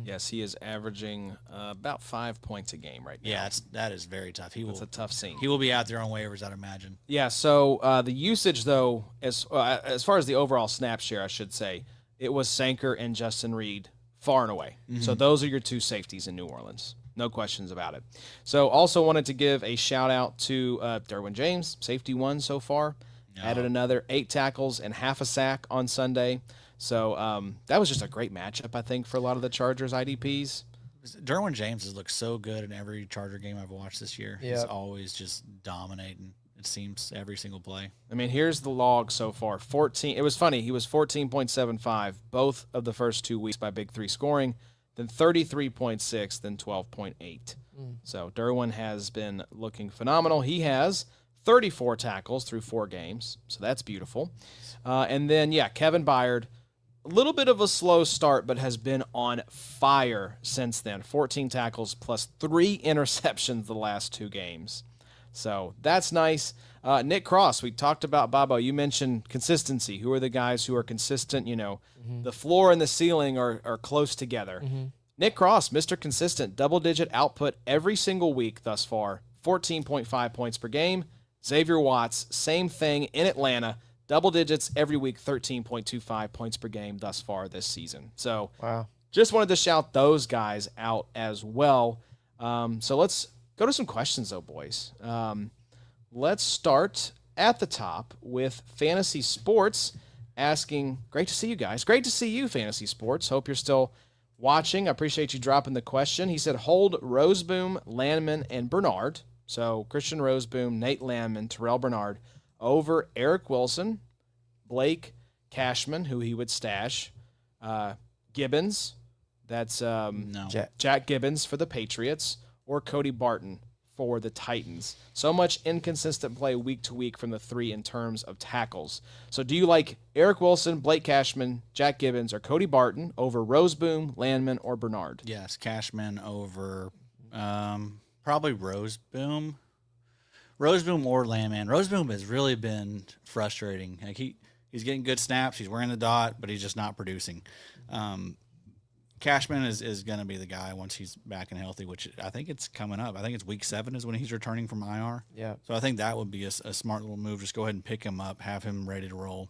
yes, he is averaging about 5 points a game right now. Yeah, that is very tough. It's a tough scene. He will be out there on waivers, I'd imagine. Yeah, so the usage, though, as far as the overall snap share, I should say, it was Sanker and Justin Reed far and away. So those are your 2 safeties in New Orleans. No questions about it. So also wanted to give a shout-out to Derwin James, safety 1 so far. Added another 8 tackles and half a sack on Sunday. So that was just a great matchup, I think, for a lot of the Chargers IDPs. Derwin James has looked so good in every Charger game I've watched this year. He's always just dominating, it seems, every single play. I mean, here's the log so far. 14. It was funny. He was 14.75 both of the first 2 weeks by Big 3 scoring, then 33.6, then 12.8. So Derwin has been looking phenomenal. He has 34 tackles through 4 games, so that's beautiful. And then, Kevin Byard, a little bit of a slow start, but has been on fire since then. 14 tackles plus 3 interceptions the last 2 games. So that's nice. Nick Cross, we talked about Bobo. You mentioned consistency. Who are the guys who are consistent? The floor and the ceiling are close together. Nick Cross, Mr. Consistent, double-digit output every single week thus far, 14.5 points per game. Xavier Watts, same thing in Atlanta, double digits every week, 13.25 points per game thus far this season. So Wow. just wanted to shout those guys out as well. So let's go to some questions, though, boys. Let's start at the top with Fantasy Sports asking, great to see you guys. Great to see you, Fantasy Sports. Hope you're still watching. I appreciate you dropping the question. He said, hold Roseboom, Landman, and Bernard. So Christian Roseboom, Nate Landman, Terrell Bernard over Eric Wilson, Blake Cashman, who he would stash, Gibbons, that's Jack Gibbons for the Patriots, or Cody Barton for the Titans. So much inconsistent play week to week from the three in terms of tackles. So do you like Eric Wilson, Blake Cashman, Jack Gibbons, or Cody Barton over Roseboom, Landman, or Bernard? Yes, Cashman over probably Roseboom. Roseboom or Landman. Roseboom has really been frustrating. Like he's getting good snaps, he's wearing the dot, but he's just not producing. Cashman is going to be the guy once he's back and healthy, which I think it's coming up. I think it's week 7 is when he's returning from IR. Yeah. So I think that would be a smart little move. Just go ahead and pick him up, have him ready to roll.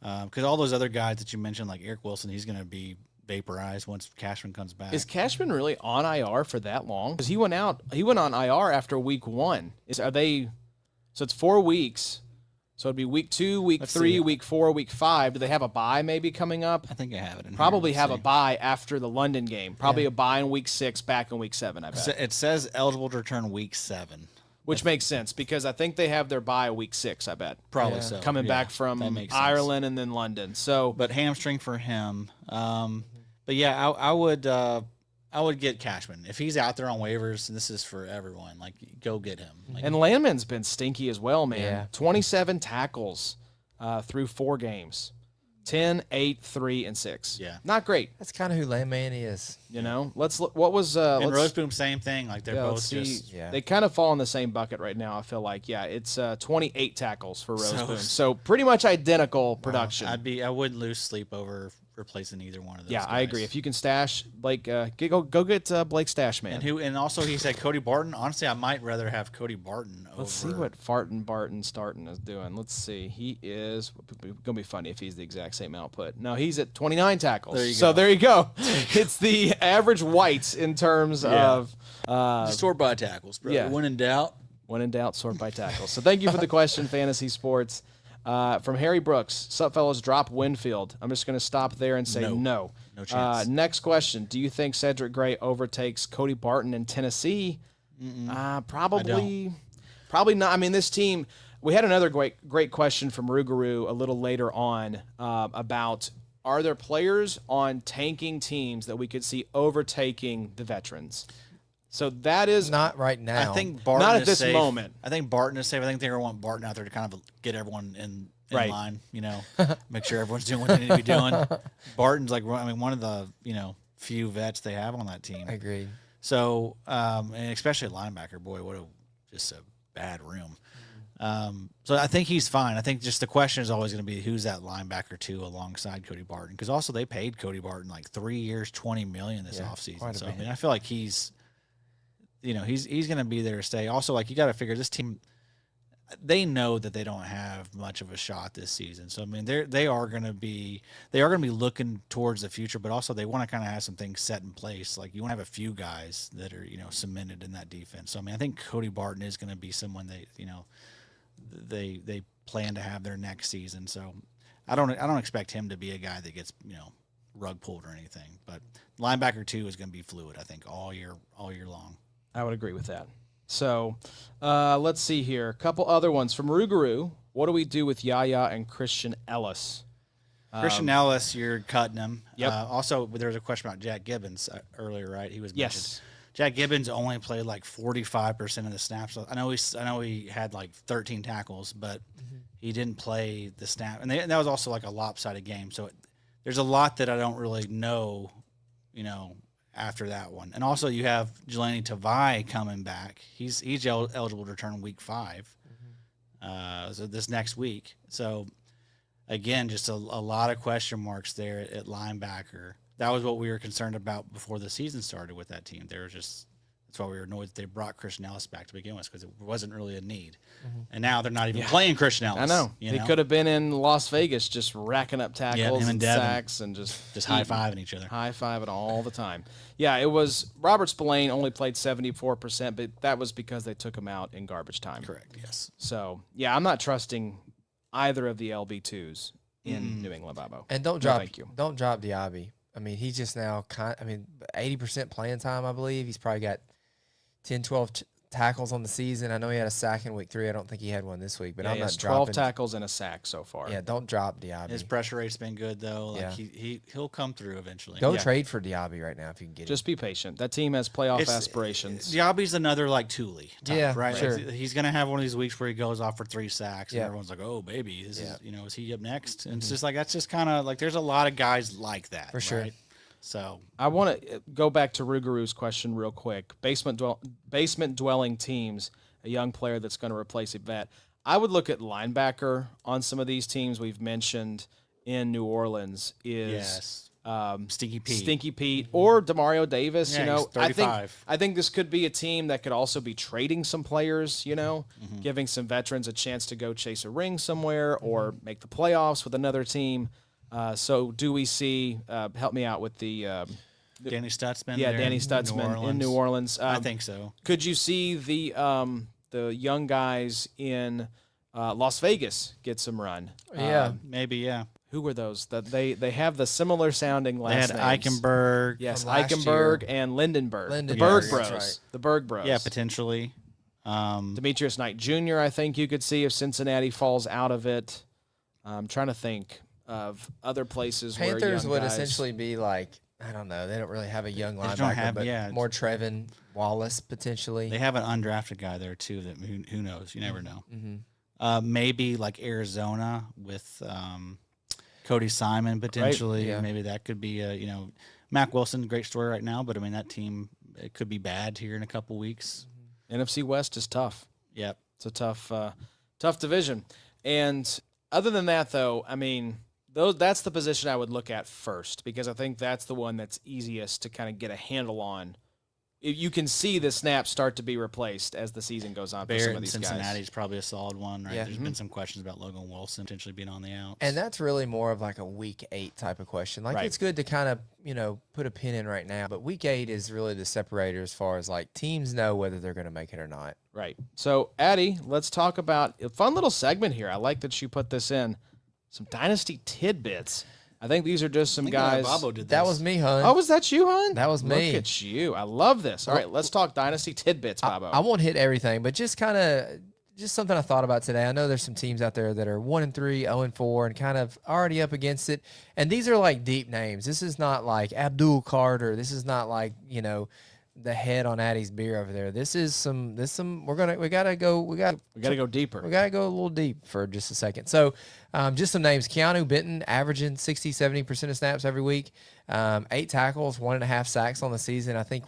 Because all those other guys that you mentioned, like Eric Wilson, he's going to be vaporized once Cashman comes back. Is Cashman really on IR for that long? Because he went on IR after week 1. So it's 4 weeks. So it'd be week 2, week 3, week 4, week 5. Do they have a bye maybe coming up? I think I have it in Probably here. have a bye after the London game. Probably a bye in week 6, back in week 7, I bet. It says eligible to return week 7. Which makes sense because I think they have their bye week 6, I bet. Probably so. Coming back from Ireland and then London. So, but hamstring for him. But yeah, I would get Cashman. If he's out there on waivers, and this is for everyone, like go get him. Like, and Landman's been stinky as well, man. Yeah. 27 tackles through 4 games. 10, 8, 3, and 6. Yeah. Not great. That's kind of who Landman is. You know, let's look. What was and Roseboom, same thing. Like they're both just They kind of fall in the same bucket right now. I feel like, it's 28 tackles for Roseboom, so pretty much identical production. I wouldn't lose sleep over replacing either one of those. Yeah, guys. I agree. If you can stash Blake, go get Blake Stash, man. And also he said Cody Barton. Honestly, I might rather have Cody Barton. Let's see what Barton Starton is doing. Let's see. He is gonna be funny if he's the exact same output. No, he's at 29 tackles. There you go. It's the average whites in terms of sort by tackles, bro. Yeah. When in doubt, sort by tackles. So thank you for the question, Fantasy Sports. From Harry Brooks, sup fellows, drop Winfield. I'm just going to stop there and say no. No chance. Next question. Do you think Cedric Gray overtakes Cody Barton in Tennessee? Probably not. I mean, this team, we had another great question from Rougarou a little later on about, are there players on tanking teams that we could see overtaking the veterans? So that is not right now. I think Barton not at is this safe. moment. I think Barton is safe. I think they're going to want Barton out there to kind of get everyone in line, make sure everyone's doing what they need to be doing. Barton's like, one of the, few vets they have on that team. Agreed. So, and especially a linebacker, boy, just a bad room. So I think he's fine. I think just the question is always going to be who's that linebacker too alongside Cody Barton, because also they paid Cody Barton like 3 years, $20 million this offseason. So I feel like he's going to be there to stay. Also, like, you got to figure this team, they know that they don't have much of a shot this season. So I mean, they are going to be looking towards the future, but also they want to kind of have some things set in place. Like, you want to have a few guys that are cemented in that defense. So I mean, I think Cody Barton is going to be someone they plan to have their next season. So I don't expect him to be a guy that gets rug pulled or anything. But linebacker 2 is going to be fluid, I think, all year long. I would agree with that. So let's see here. A couple other ones from Rougarou. What do we do with Yaya and Christian Ellis? Christian Ellis, you're cutting him. Yep. Also, there was a question about Jack Gibbons earlier, right? He was mentioned. Yes. Jack Gibbons only played like 45% of the snaps. I know he had like 13 tackles, but he didn't play the snap. And that was also like a lopsided game. So there's a lot that I don't really know, after that one. And also you have Jelani Tavai coming back. He's eligible to return week 5. So this next week. So again, just a lot of question marks there at linebacker. That was what we were concerned about before the season started with that team. There was just That's why we were annoyed that they brought Christian Ellis back to begin with, because it wasn't really a need. And now they're not even playing Christian Ellis. I know. He could have been in Las Vegas just racking up tackles him and Devin. sacks and just high-fiving each other. High-fiving all the time. Yeah, it was Robert Spillane only played 74%, but that was because they took him out in garbage time. Correct, yes. So, yeah, I'm not trusting either of the LB2s in New England, Bobo. And don't No, thank you. drop Diaby. I mean, he's just now 80% playing time, I believe. He's probably got 10, 12 tackles on the season. I know he had a sack in week 3. I don't think he had one this week, but I'm he not has 12 dropping. tackles and a sack so far. Yeah, don't drop Diaby. His pressure rate's been good, though. Like Yeah. he'll come through eventually. Go trade for Diaby right now if you can get Just be patient. That team has playoff aspirations. Diaby's another like Tuli type, Yeah, right? sure. Like, he's going to have one of these weeks where he goes off for 3 sacks, and Yeah. everyone's like, oh, baby, is he up next? And it's Mm-hmm. just like, that's just kind of like, there's a lot of guys like that. For sure. Right? So I want to go back to Ruguru's question real quick. Basement dwelling teams, a young player that's going to replace a vet. I would look at linebacker on some of these teams we've mentioned in New Orleans is Stinky Pete. Stinky Pete or Demario Davis. Yeah, you know, he's 35. I think this could be a team that could also be trading some players. You know, giving some veterans a chance to go chase a ring somewhere or make the playoffs with another team. So do we see? Help me out with the. Danny Stutzman. Yeah, there Danny in Stutzman in New Orleans. I think so. Could you see the young guys in Las Vegas get some run? Yeah. Maybe, yeah. Who were those? That they have the similar sounding They last had names. Eichenberg. Yes, From last Eichenberg and Lindenberg. The Lindenberg, Berg that's Bros. right. The Berg Bros. Yeah, potentially. Demetrius Knight Jr., I think you could see if Cincinnati falls out of it. I'm trying to think of other places where Panthers young would guys, essentially be like, I don't know. They don't really have a young just don't linebacker, have- but yeah. more Trevin Wallace potentially. They have an undrafted guy there, too, that who knows? You never know. Mm-hmm. Maybe like Arizona with Cody Simon potentially. Yeah. Maybe that could be Mac Wilson, great story right now, but I mean that team, it could be bad here in a couple weeks. NFC West is tough. Yep. It's a tough division. And other than that, though, I mean, that's the position I would look at first because I think that's the one that's easiest to kind of get a handle on. You can see the snaps start to be replaced as the season goes on for some Barrett of in these Cincinnati guys. is probably a solid one, right? Yeah. There's been some questions about Logan Wilson potentially being on the outs. And that's really more of like a week 8 type of question. Like Right. it's good to kind of, put a pin in right now, but week 8 is really the separator as far as like teams know whether they're going to make it or not. Right. So, Addie, let's talk about a fun little segment here. I like that you put this in. Some Dynasty tidbits. I think these are just some guys. Bobo did this. That was me, hun. Oh, was that you, hon? That was me. Look at you. I love this. All right, let's talk Dynasty tidbits, Bobo. I won't hit everything, but just kind of something I thought about today. I know there's some teams out there that are 1-3, 0-4, and kind of already up against it. And these are like deep names. This is not like Abdul Carter. This is not like the head on Addie's beer over there. This is some. We gotta go deeper. We got to go a little deep for just a second. So just some names. Keanu Benton, averaging 60-70% of snaps every week. 8 tackles, 1.5 sacks on the season. I think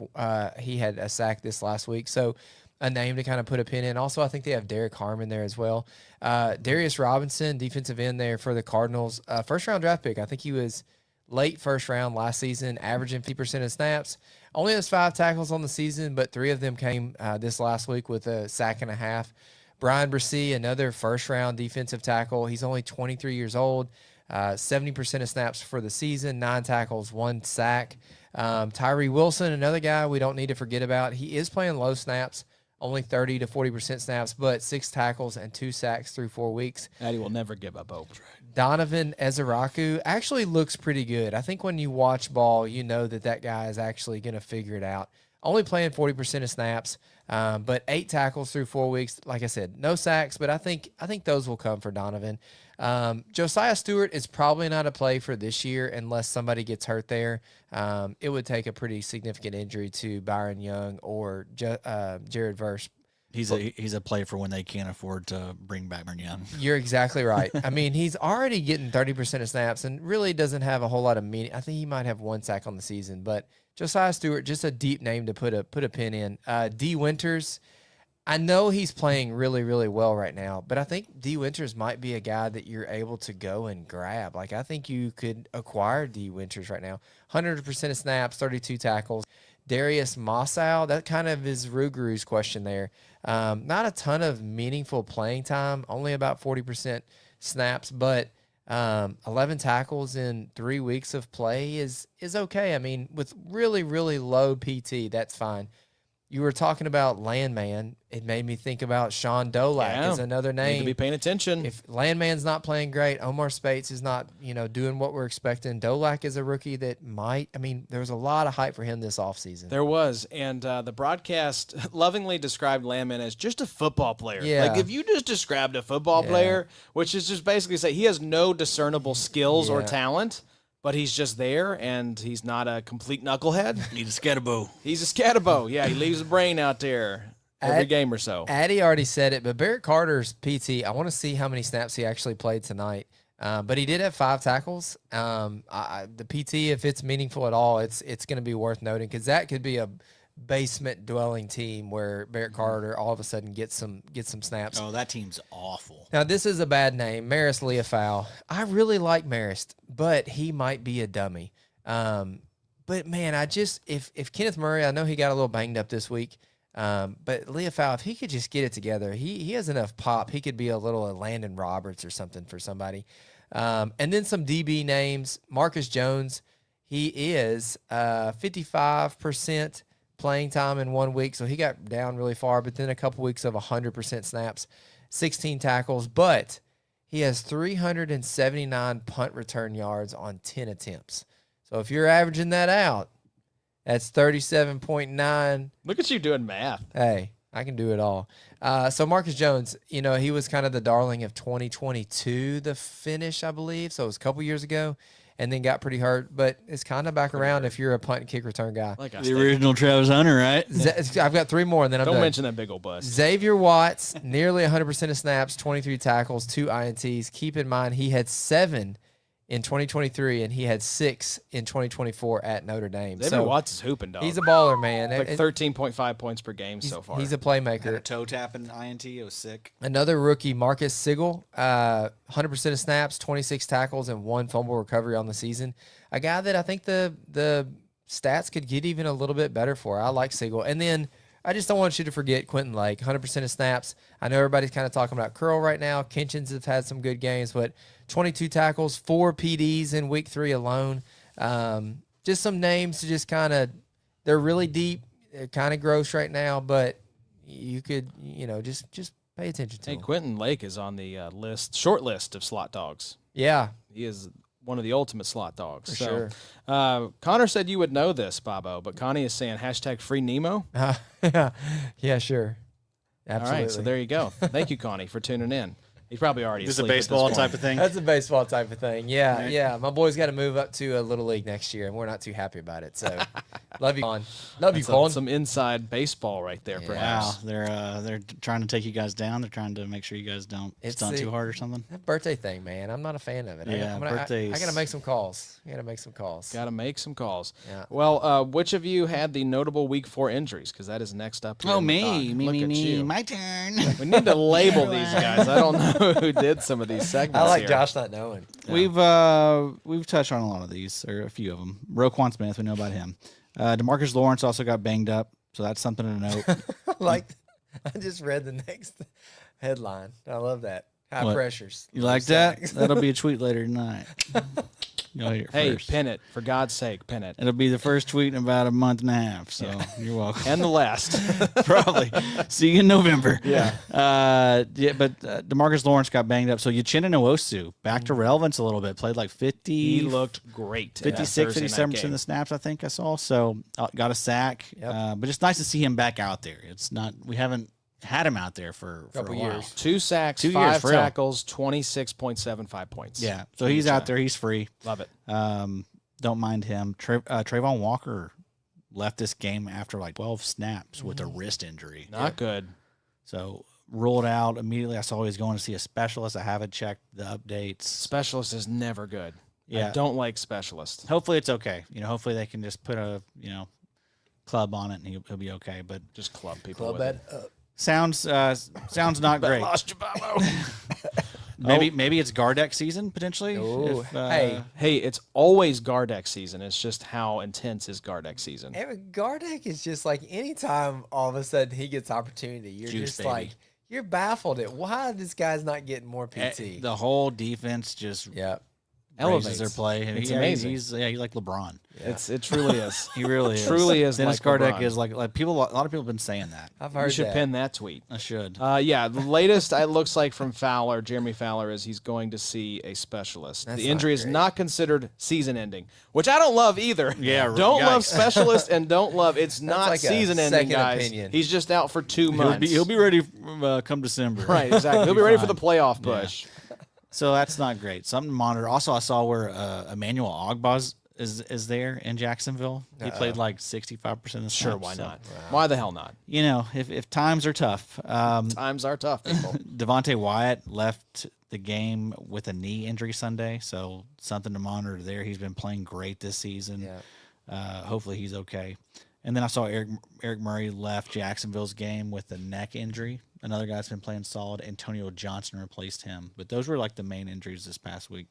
he had a sack this last week. So a name to kind of put a pin in. Also, I think they have Derek Harmon there as well. Darius Robinson, defensive end there for the Cardinals. First-round draft pick. I think he was late first round last season, averaging 50% of snaps. Only has 5 tackles on the season, but 3 of them came this last week with a sack and a half. Brian Brissy, another first-round defensive tackle. He's only 23 years old, 70% of snaps for the season, 9 tackles, 1 sack. Tyree Wilson, another guy we don't need to forget about. He is playing low snaps, only 30 to 40% snaps, but 6 tackles and 2 sacks through 4 weeks. Addie will never give up hope. Donovan Ezeraku actually looks pretty good. I think when you watch ball, you know that guy is actually going to figure it out. Only playing 40% of snaps, but 8 tackles through 4 weeks. Like I said, no sacks, but I think those will come for Donovan. Josiah Stewart is probably not a play for this year unless somebody gets hurt there. It would take a pretty significant injury to Byron Young or Jared Verse. He's a play for when they can't afford to bring back Byron Young. You're exactly right. I mean, he's already getting 30% of snaps and really doesn't have a whole lot of meaning. I think he might have 1 sack on the season, but Josiah Stewart, just a deep name to put a pin in. D. Winters, I know he's playing really, really well right now, but I think D. Winters might be a guy that you're able to go and grab. Like, I think you could acquire D. Winters right now. 100% of snaps, 32 tackles. Darius Mossau, that kind of is Ruguru's question there. Not a ton of meaningful playing time, only about 40% snaps, but 11 tackles in 3 weeks of play is okay. I mean, with really, really low PT, that's fine. You were talking about Landman. It made me think about Sean Dolak is another name. Need to be paying attention. If Landman's not playing great, Omar Spates is not, doing what we're expecting. Dolak is a rookie that might. I mean, there was a lot of hype for him this offseason. There was, and the broadcast lovingly described Landman as just a football player. Yeah. Like if you just described a football player, which is just basically say he has no discernible skills or talent. But he's just there, and he's not a complete knucklehead. He's a scatterbo. He's a scatterbo. Yeah, he leaves a brain out there every game or so. Addy already said it, but Barrett Carter's PT, I want to see how many snaps he actually played tonight. But he did have 5 tackles. The PT, if it's meaningful at all, it's going to be worth noting because that could be a basement dwelling team where Barrett Carter all of a sudden gets some snaps. Oh, that team's awful. Now this is a bad name, Marist Leofau. I really like Marist, but he might be a dummy. But man, if Kenneth Murray, I know he got a little banged up this week. But Leofau, if he could just get it together, he has enough pop. He could be a little Landon Roberts or something for somebody. And then some DB names. Marcus Jones, he is 55% playing time in 1 week, so he got down really far, but then a couple weeks of 100% snaps, 16 tackles, but he has 379 punt return yards on 10 attempts. So if you're averaging that out, that's 37.9. Look at you doing math. Hey, I can do it all. So Marcus Jones, he was kind of the darling of 2022, the finish, I believe, so it was a couple years ago. And then got pretty hurt, but it's kind of back around if you're a punt and kick return guy. Like the original Travis Hunter, right? I've got 3 more, and then I'm Don't done. mention that big old bust. Xavier Watts, nearly 100% of snaps, 23 tackles, 2 INTs. Keep in mind, he had 7 in 2023, and he had 6 in 2024 at Notre Dame. Xavier Watts is hooping, dog. He's a baller, man. Like 13.5 points per game so far. He's a playmaker. Had a toe tapping INT. It was sick. Another rookie, Marcus Sigel, 100% of snaps, 26 tackles, and 1 fumble recovery on the season. A guy that I think the stats could get even a little bit better for. I like Sigel. And then I just don't want you to forget Quentin Lake, 100% of snaps. I know everybody's kind of talking about Curl right now. Kinchins have had some good games, but 22 tackles, 4 PDs in week 3 alone. Just some names to just kind of, they're really deep. They're kind of gross right now, but you could, just pay attention to them. Quentin Lake is on the short list of slot dogs. Yeah. He is one of the ultimate slot dogs. For so, sure. Connor said you would know this, Bobo, but Connie is saying #free Nemo. Yeah, sure. Absolutely. All right, so there you go. Thank you, Connie, for tuning in. He's probably already This is a asleep at baseball this type point. of thing. That's a baseball type of thing. Yeah, Right. yeah. My boy's got to move up to a little league next year, and we're not too happy about it. So, love you, Colin. Love you, That's Colin. some inside baseball right there, Yeah. perhaps. Wow, they're trying to take you guys down. They're trying to make sure you guys don't It's stunt the- too hard or something. That birthday thing, man. I'm not a fan of it. Yeah, I birthdays. got to make some calls. Got to make some calls. Yeah. Well, which of you had the notable Week 4 injuries? Because that is next up. Here Oh, in the me, doc. me, Look me, at me. you. My turn. We need to label these guys. I don't know who did some of these segments. I like here. Josh not knowing. We've touched on a lot of these, or a few of them. Roquan Smith, we know about him. DeMarcus Lawrence also got banged up, so that's something to note. I just read the next headline. I love that. High What? pressures. You like that? That'll be a tweet later tonight. You'll hear it Hey, first. pin it. For God's sake, pin it. It'll be the first tweet in about a month and a half, so you're welcome. And the last. Probably. See you in November. Yeah. But DeMarcus Lawrence got banged up. So Uchenna Nwosu back to relevance a little bit. Played like 50. He looked great. 56, 57% of the snaps, I think I saw. So got a sack. Yep. But it's nice to see him back out there. It's not, we haven't had him out there for a Couple while. years. 2 sacks, 2 years, 5 for real. tackles, 26.75 points. Yeah. So he's out there. He's free. Love it. Don't mind him. Trayvon Walker left this game after like 12 snaps with a wrist injury. Not good. So ruled out immediately. I saw he was going to see a specialist. I haven't checked the updates. Specialist is never good. Yeah. I don't like specialist. Hopefully it's okay. Hopefully they can just put a, club on it and he'll be okay. But Just club people Club with that it. up. sounds not great. Lost you, Bobo. Maybe it's Gardeck season potentially. Ooh, If, Hey, it's always Gardeck season. It's just how intense is Gardeck season. Gardeck is just like anytime all of a sudden he gets opportunity, you're Juice, just baby. like you're baffled at why this guy's not getting more PT. the whole defense just Yeah. Elevates raises their play. It's amazing. He's like LeBron. Yeah. It truly is. He really is. Truly is Dennis like Gardeck LeBron. is like people. A lot of people have been saying that. I've You heard should that. pin that tweet. I should. Yeah, the latest it looks like from Fowler, Jeremy Fowler, is he's going to see a specialist. That's The injury not is great. not considered season-ending, which I don't love either. Yeah, don't love yikes. specialist and don't love. It's not like a season-ending, second guys. opinion. He's just out for 2 months. He'll be ready come December. right, exactly. He'll be ready for the fine. playoff push. So that's not great. Something to monitor. Also, I saw where Emmanuel Ogbaz is there in Jacksonville. He played like 65% of the snaps. Sure, why so, not? Why the hell not? You know, if times are tough. Times are tough, people. Devontae Wyatt left the game with a knee injury Sunday, so something to monitor there. He's been playing great this season. Yeah. Hopefully he's okay. And then I saw Eric Murray left Jacksonville's game with a neck injury. Another guy's been playing solid. Antonio Johnson replaced him. But those were like the main injuries this past week.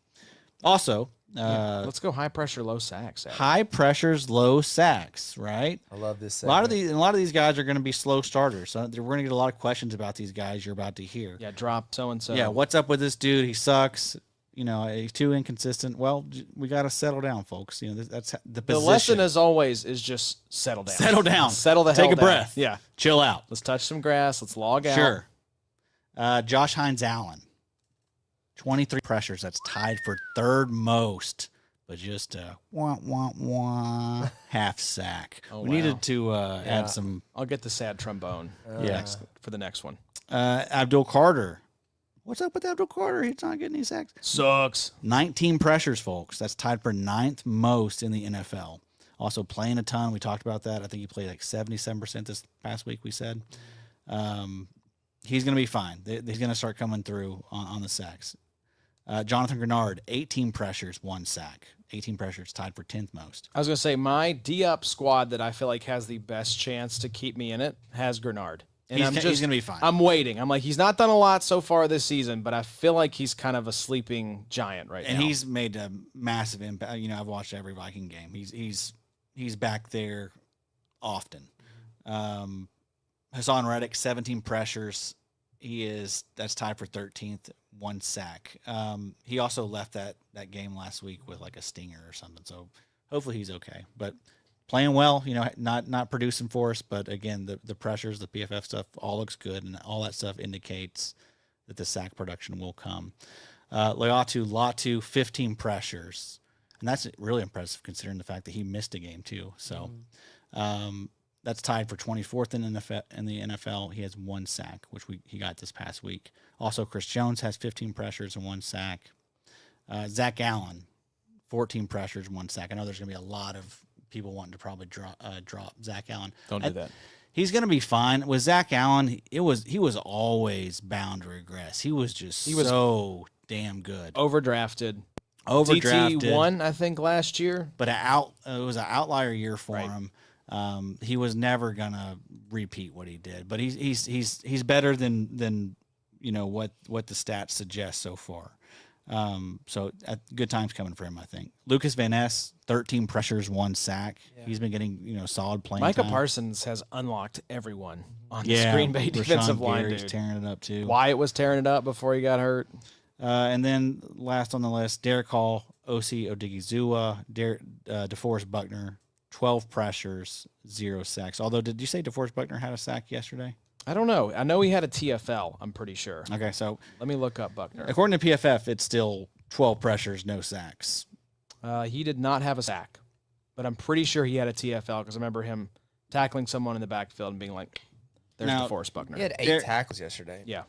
Also, Let's go high pressure, low sacks. Adam. high pressures, low sacks, right? I love this. A lot of these guys are going to be slow starters. So we're going to get a lot of questions about these guys you're about to hear. Yeah, drop so and so. Yeah, what's up with this dude? He sucks. You know, he's too inconsistent. Well, we got to settle down, folks. You know, that's the The position. lesson, as always, is just settle down. Settle down. Settle the hell Take a down. breath. Yeah. Chill out. Let's touch some grass. Let's log out. Sure. Josh Hines Allen, 23 pressures. That's tied for third most, but just half sack. Oh, we wow. needed to add some. I'll get the sad trombone for the next one. Abdul Carter. What's up with Abdul Carter? He's not getting any sacks. Sucks. 19 pressures, folks. That's tied for 9th most in the NFL. Also playing a ton. We talked about that. I think he played like 77% this past week, we said. He's going to be fine. He's going to start coming through on the sacks. Jonathan Grenard, 18 pressures, 1 sack. 18 pressures, tied for 10th most. I was going to say, my D-up squad that I feel like has the best chance to keep me in it has Grenard. And He's I'm going to be fine. I'm waiting. I'm like, he's not done a lot so far this season, but I feel like he's kind of a sleeping giant right now. And he's made a massive impact. You know, I've watched every Viking game. He's back there often. Hassan Reddick, 17 pressures. That's tied for 13th, 1 sack. He also left that game last week with like a stinger or something. So hopefully he's okay. But playing well, you know, not producing for us. But again, the pressures, the PFF stuff, all looks good, and all that stuff indicates that the sack production will come. Latu, 15 pressures. And that's really impressive considering the fact that he missed a game too. So that's tied for 24th in the NFL. He has 1 sack, which he got this past week. Also, Chris Jones has 15 pressures and 1 sack. Zach Allen, 14 pressures, 1 sack. I know there's going to be a lot of people wanting to probably drop Zach Allen. Don't do that. He's going to be fine. With Zach Allen, he was always bound to regress. He was so damn good. Overdrafted. Overdrafted. TT1, I think, last year. But it was an outlier year for him. He was never gonna repeat what he did, but he's better than you know what the stats suggest so far. So good times coming for him, I think. Lucas Van Ness, 13 pressures, 1 sack. Yeah. He's been getting solid playing Micah time. Parsons has unlocked everyone on the Green Bay defensive line. Gary's tearing it up too. Wyatt was tearing it up before he got hurt. And then last on the list, Derek Hall, O.C. Odigizua, DeForest Buckner, 12 pressures, 0 sacks. Although, did you say DeForest Buckner had a sack yesterday? I don't know. I know he had a TFL, I'm pretty sure. Okay, so let me look up Buckner. According to PFF, it's still 12 pressures, no sacks. He did not have a sack, but I'm pretty sure he had a TFL because I remember him tackling someone in the backfield and being like, there's DeForest Buckner. He had 8 tackles yesterday. Yeah.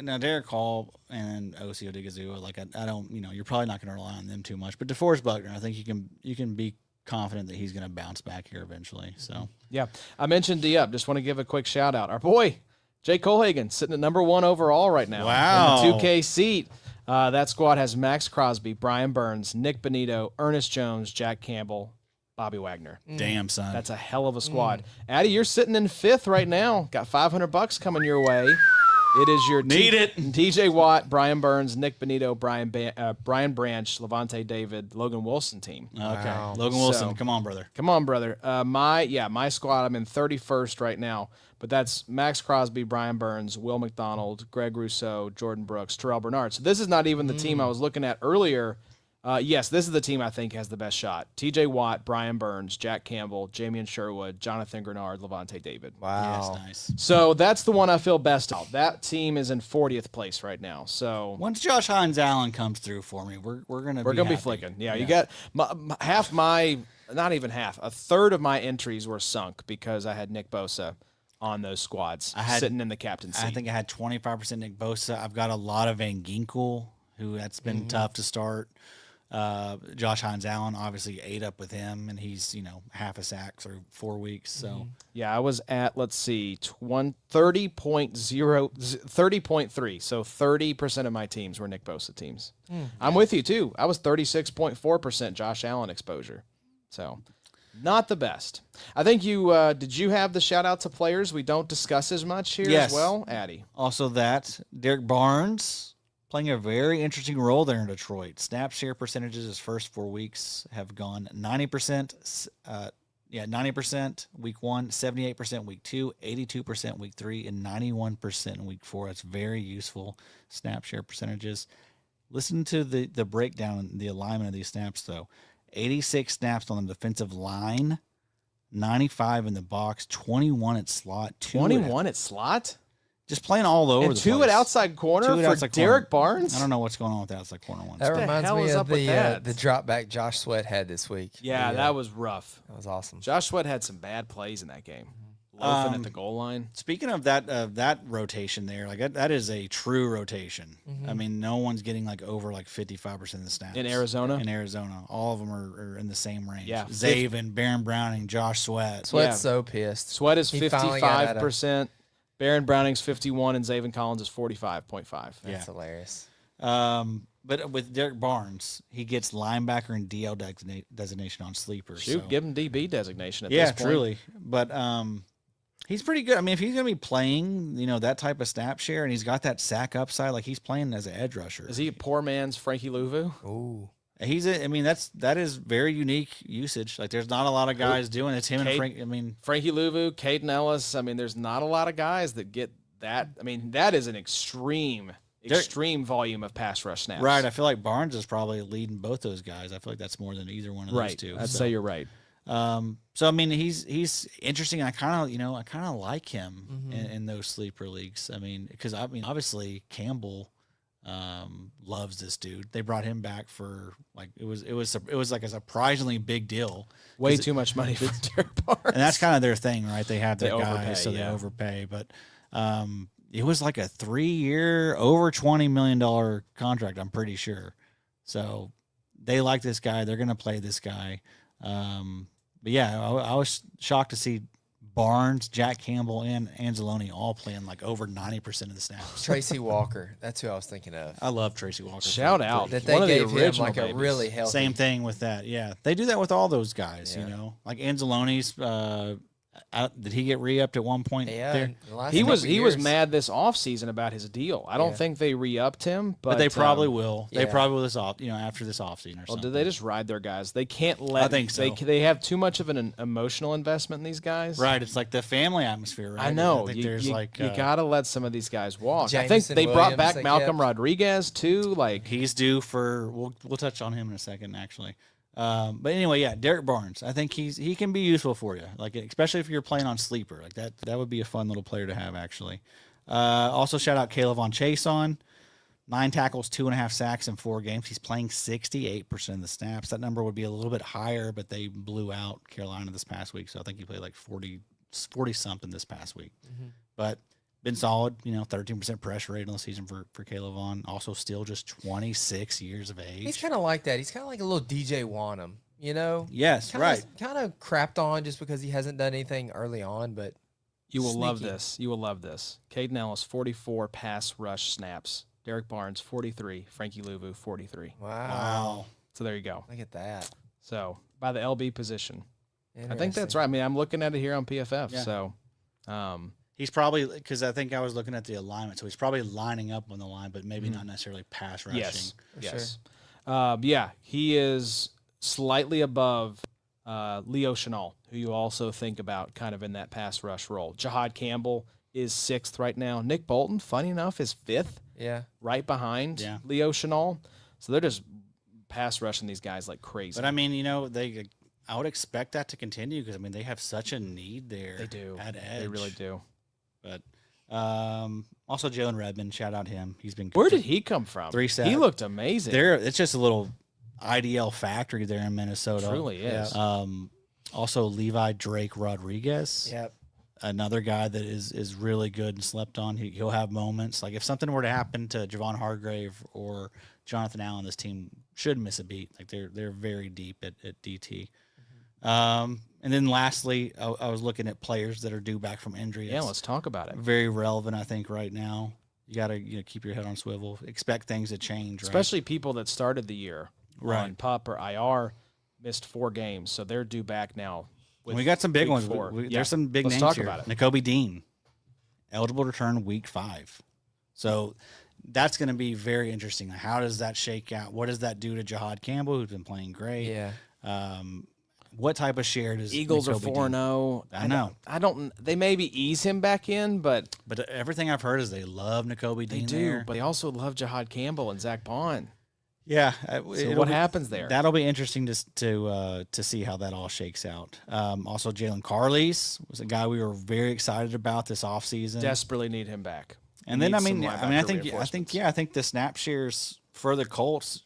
Now, Derek Hall and O.C. Odigizua, like I don't, you're probably not going to rely on them too much. But DeForest Buckner, I think you can be confident that he's going to bounce back here eventually. So yeah, I mentioned D-Up. Just want to give a quick shout out. Our boy Jay Colhagen sitting at number 1 overall right now. Wow, in the 2K seat. That squad has Max Crosby, Brian Burns, Nick Benito, Ernest Jones, Jack Campbell, Bobby Wagner. Damn, son, that's a hell of a squad. Addy, you're sitting in 5th right now. Got $500 coming your way. It is your Need it. TJ Watt, Brian Burns, Nick Benito, Brian Branch, Levante David, Logan Wilson team. Okay, Wow. Logan Wilson, So- come on, brother. Come on, brother. My squad, I'm in 31st right now, but that's Max Crosby, Brian Burns, Will McDonald, Greg Rousseau, Jordan Brooks, Terrell Bernard. So this is not even the team I was looking at earlier. Yes, this is the team I think has the best shot. TJ Watt, Brian Burns, Jack Campbell, Jamian Sherwood, Jonathan Grenard, Levante David. Wow. Yes, nice. So that's the one I feel best about. That team is in 40th place right now. So Once Josh Hines Allen comes through for me, we're gonna we're gonna be happy. flicking. Yeah, you got half my, not even half, a third of my entries were sunk because I had Nick Bosa on those squads sitting in the captain's seat. I think I had 25% Nick Bosa. I've got a lot of Van Ginkel, who that's been tough to start. Josh Hines Allen obviously ate up with him, and he's half a sack through 4 weeks. So Yeah, I was at, let's see, 30.3. So 30% of my teams were Nick Bosa teams. I'm with you, too. I was 36.4% Josh Allen exposure. So not the best. I think you did you have the shout-out to players we don't discuss as much here Yes. as well, Addy? also that Derek Barnes playing a very interesting role there in Detroit. Snap share percentages his first 4 weeks have gone 90%. 90% week 1, 78% week 2, 82% week 3, and 91% in week 4. That's very useful snap share percentages. Listen to the breakdown, the alignment of these snaps, though. 86 snaps on the defensive line, 95 in the box, 21 at slot, 21 at slot? just playing all over And the two place. at outside corner Two at for outside Derek corner. Barnes? I don't know what's going on with the outside corner ones. That the reminds hell me is of up with that? the drop back Josh Sweat had this week. Yeah, that was rough. That was awesome. Josh Sweat had some bad plays in that game. Loafing at the goal line. Speaking of that rotation there, like that is a true rotation. I mean, no one's getting like over like 55% of the snaps In Arizona? In Arizona, all of them are in the same range. Yeah. Zaven, Baron Browning, Josh Sweat. Sweat's Yeah. so pissed. Sweat is He finally got out of- 55%. Baron Browning's 51, and Zaven Collins is 45.5. That's hilarious. But with Derek Barnes, he gets linebacker and DL designation on sleeper. Shoot, so. give him DB designation at Yeah, this point. truly. But he's pretty good. I mean, if he's going to be playing, that type of snap share, and he's got that sack upside, like he's playing as an edge rusher. Is he a poor man's Frankie Louvu? Ooh. That is very unique usage. Like, there's not a lot of guys doing it. It's him and Frank. I mean, Frankie Louvu, Caden Ellis. I mean, there's not a lot of guys that get that. I mean, that is an extreme volume of pass rush snaps. right. I feel like Barnes is probably leading both those guys. I feel like that's more than either one of those two. I'd So, say you're right. so I mean, he's interesting. I kind of like him in those sleeper leagues. I mean, because obviously Campbell loves this dude. They brought him back for like it was like a surprisingly big deal. Way too much money for Derek Barnes. And that's kind of their thing, right? They have their They guys, overpay, so they yeah. overpay. But it was like a 3-year, over $20 million contract, I'm pretty sure. So they like this guy. They're going to play this guy. But yeah, I was shocked to see Barnes, Jack Campbell, and Anzalone all playing like over 90% of the snaps. Tracy Walker. That's who I was thinking of. I love Tracy Walker. Shout out. That One they of the gave him original like a babies. really healthy. Same thing with that. Yeah, they do that with all those guys. Yeah. Like Anzalone's. Did he get re-upped at one point? Yeah. there? in the last He was couple years. mad this offseason about his deal. I don't Yeah. think they re-upped him, But they probably will. They yeah. probably will this off. After this offseason or Well, something. do they just ride their guys? They can't let. I think so. They have too much of an emotional investment in these guys. Right, it's like the family atmosphere, right? I know. think You, there's you, like you gotta let some of these guys walk. I think Jameson they brought Williams back they Malcolm kept. Rodriguez too. Like he's due for. We'll touch on him in a second, actually. But anyway, yeah, Derek Barnes. I think he can be useful for you, like especially if you're playing on sleeper, like that. That would be a fun little player to have, actually. Also, shout out Caleb on Chase on 9 tackles, 2.5 sacks in 4 games. He's playing 68% of the snaps. That number would be a little bit higher, but they blew out Carolina this past week, so I think he played like 40 something this past week. But been solid, 13% pressure rate on the season for Caleb Vaughn. Also, still just 26 years of age. He's kind of like that. He's kind of like a little DJ Wanham, Yes, right. Kind of crapped on just because he hasn't done anything early on, but you will love sneaky. this. You will love this. Caden Ellis 44 pass rush snaps. Derek Barnes 43. Frankie Louvu 43. wow. So there you go. Look at that. So by the LB position, I think that's Interesting. right. I mean, I'm looking at it here on PFF. Yeah. So He's probably, because I think I was looking at the alignment, so he's probably lining up on the line, but maybe not necessarily pass rushing. Yes. For Yes. Yeah, he is slightly above Leo Chenal, who you also think about kind of in that pass rush role. Jahad Campbell is 6th right now. Nick Bolton, funny enough, is 5th, Yeah. right behind Yeah. Leo Chenal. So they're just pass rushing these guys like crazy. But I mean, I would expect that to continue because I mean they have such a need there. They do. At edge. They really do. But also Jalen Redmond, shout out him. He's been Where did he come from? 3 sacks. He looked amazing. It's just a little IDL factory there in Minnesota. It truly is. Also Levi Drake Rodriguez. Yep. Another guy that is really good and slept on. He'll have moments. Like if something were to happen to Javon Hargrave or Jonathan Allen, this team should miss a beat. Like they're very deep at DT. And then lastly, I was looking at players that are due back from injury. Yeah, let's talk about it. Very relevant, I think, right now. You got to keep your head on swivel. Expect things to change, Especially people that started the year on Right. PUP or IR, missed 4 games, so they're due back now. And we got some big week ones. 4. There's some big Let's names talk here. about it. Nakobe Dean, eligible to return week 5. So that's going to be very interesting. How does that shake out? What does that do to Jahad Campbell, who's been playing great? Yeah. What type of share does Eagles are Nakobe 4-0. I know. I don't. They maybe ease him back in, but But everything I've heard is they love Nakobe they Dean do. there. But they also love Jahad Campbell and Zach Bond. Yeah. So what happens there? That'll be interesting to see how that all shakes out. Also, Jalen Carles was a guy we were very excited about this offseason. Desperately need him back. And then I think the snap shares for the Colts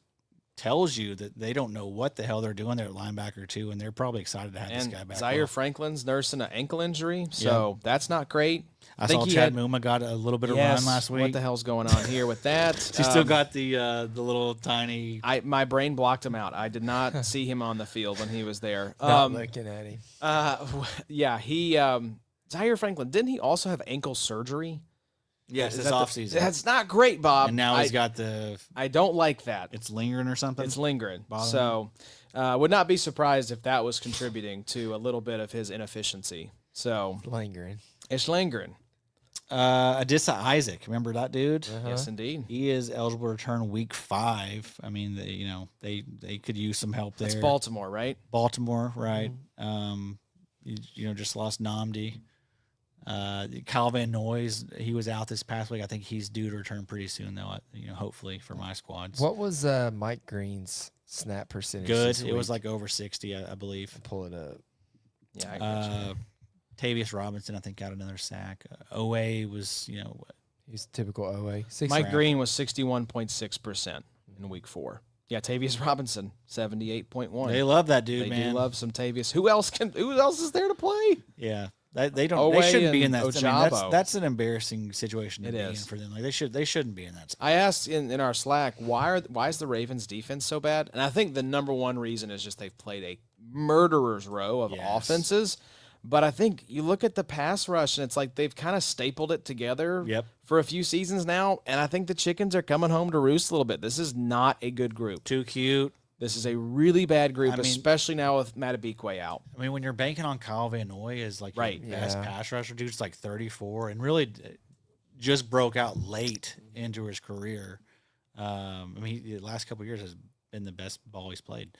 tells you that they don't know what the hell they're doing there at linebacker too, and they're probably excited to have this guy back. Zaire Franklin's nursing an ankle injury, so that's not great. I think saw he Chad had- Muma got a little bit of Yes, run last week. what the hell's going on here with that? He still got the little tiny. My brain blocked him out. I did not see him on the field when he was there. Not looking at him. Yeah, he Zaire Franklin, didn't he also have ankle surgery? Yes, Is this that the- offseason. That's not great, Bob. And now he's got the. I don't like that. It's lingering or something. It's lingering. Bottom. So, would not be surprised if that was contributing to a little bit of his inefficiency. So, Lingering. it's lingering. Adissa Isaac, remember that dude? Yes, indeed. He is eligible to return week 5. I mean, they could use some help there. That's Baltimore, right? Baltimore, right? Just lost Namdi. Kyle Van Noy's, he was out this past week. I think he's due to return pretty soon, though. Hopefully for my squads. What was Mike Green's snap percentage? Good. this It was week? like over 60, I believe. Pull it up. Yeah, I got you. Tavius Robinson, I think, got another sack. OA was, He's typical OA. Mike Green was 61.6% in week 4. Yeah, Tavius Robinson, 78.1. they love that dude, They man. do love some Tavius. Who else is there to play? Yeah. They don't. Owe They shouldn't be in and that. I mean, Ojabo. that's an embarrassing situation to It be in is. for them. Like they shouldn't be in that spot. I asked in our Slack, why is the Ravens defense so bad? And I think the number one reason is just they've played a murderer's row of Yes. offenses. But I think you look at the pass rush, and it's like they've kind of stapled it together Yep. for a few seasons now. And I think the chickens are coming home to roost a little bit. This is not a good group. Too cute. This is a really bad group, I mean- especially now with Matabikwe out. I mean, when you're banking on Kyle Van Noy as like Right. your best Yeah. pass rusher, dude's like 34 and really just broke out late into his career. I mean, the last couple of years has been the best ball he's played.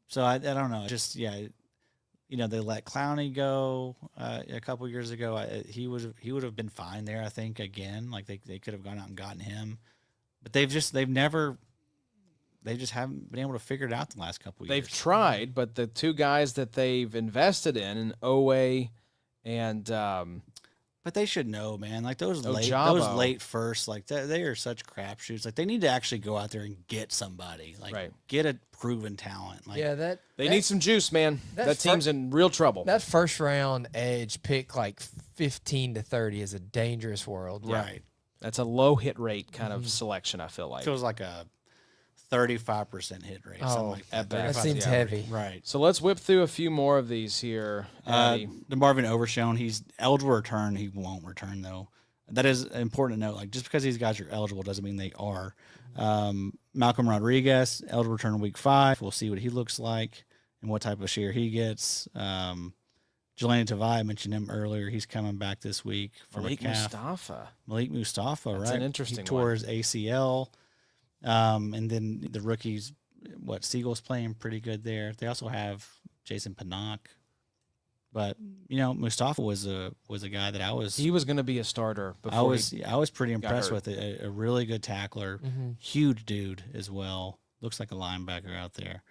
So I don't know. Just they let Clowney go a couple of years ago. He would have been fine there. I think again, like they could have gone out and gotten him, but they just haven't been able to figure it out the last couple of years. They've tried, but the two guys that they've invested in Owe and But they should know, man. Like those Ojabo. late first, like they are such crapshoots. Like they need to actually go out there and get somebody, like Right. get a proven talent. Like Yeah, they need some juice, man. that That team's in real trouble. that first round edge pick like 15 to 30 is a dangerous world. right. That's a low hit rate kind of selection, I feel like. Feels like a 35% hit rate. something Oh, like at that. best. that seems Yeah, heavy. Right. So let's whip through a few more of these here. Addy. The Marvin Overshown, he's eligible to return. He won't return though. That is important to note. Like just because these guys are eligible doesn't mean they are. Malcolm Rodriguez, eligible to return in week 5. We'll see what he looks like and what type of share he gets. Jelani Tavai, I mentioned him earlier. He's coming back this week from Malik a calf. Mustafa. Mustafa, That's right? an interesting He tore one. his ACL. And then the rookies, Siegel's playing pretty good there. They also have Jason Pinnock. But Mustafa was a guy that he was going to be a starter before I was pretty impressed hurt. with it. A really good tackler, huge dude as well. Looks like a linebacker out there.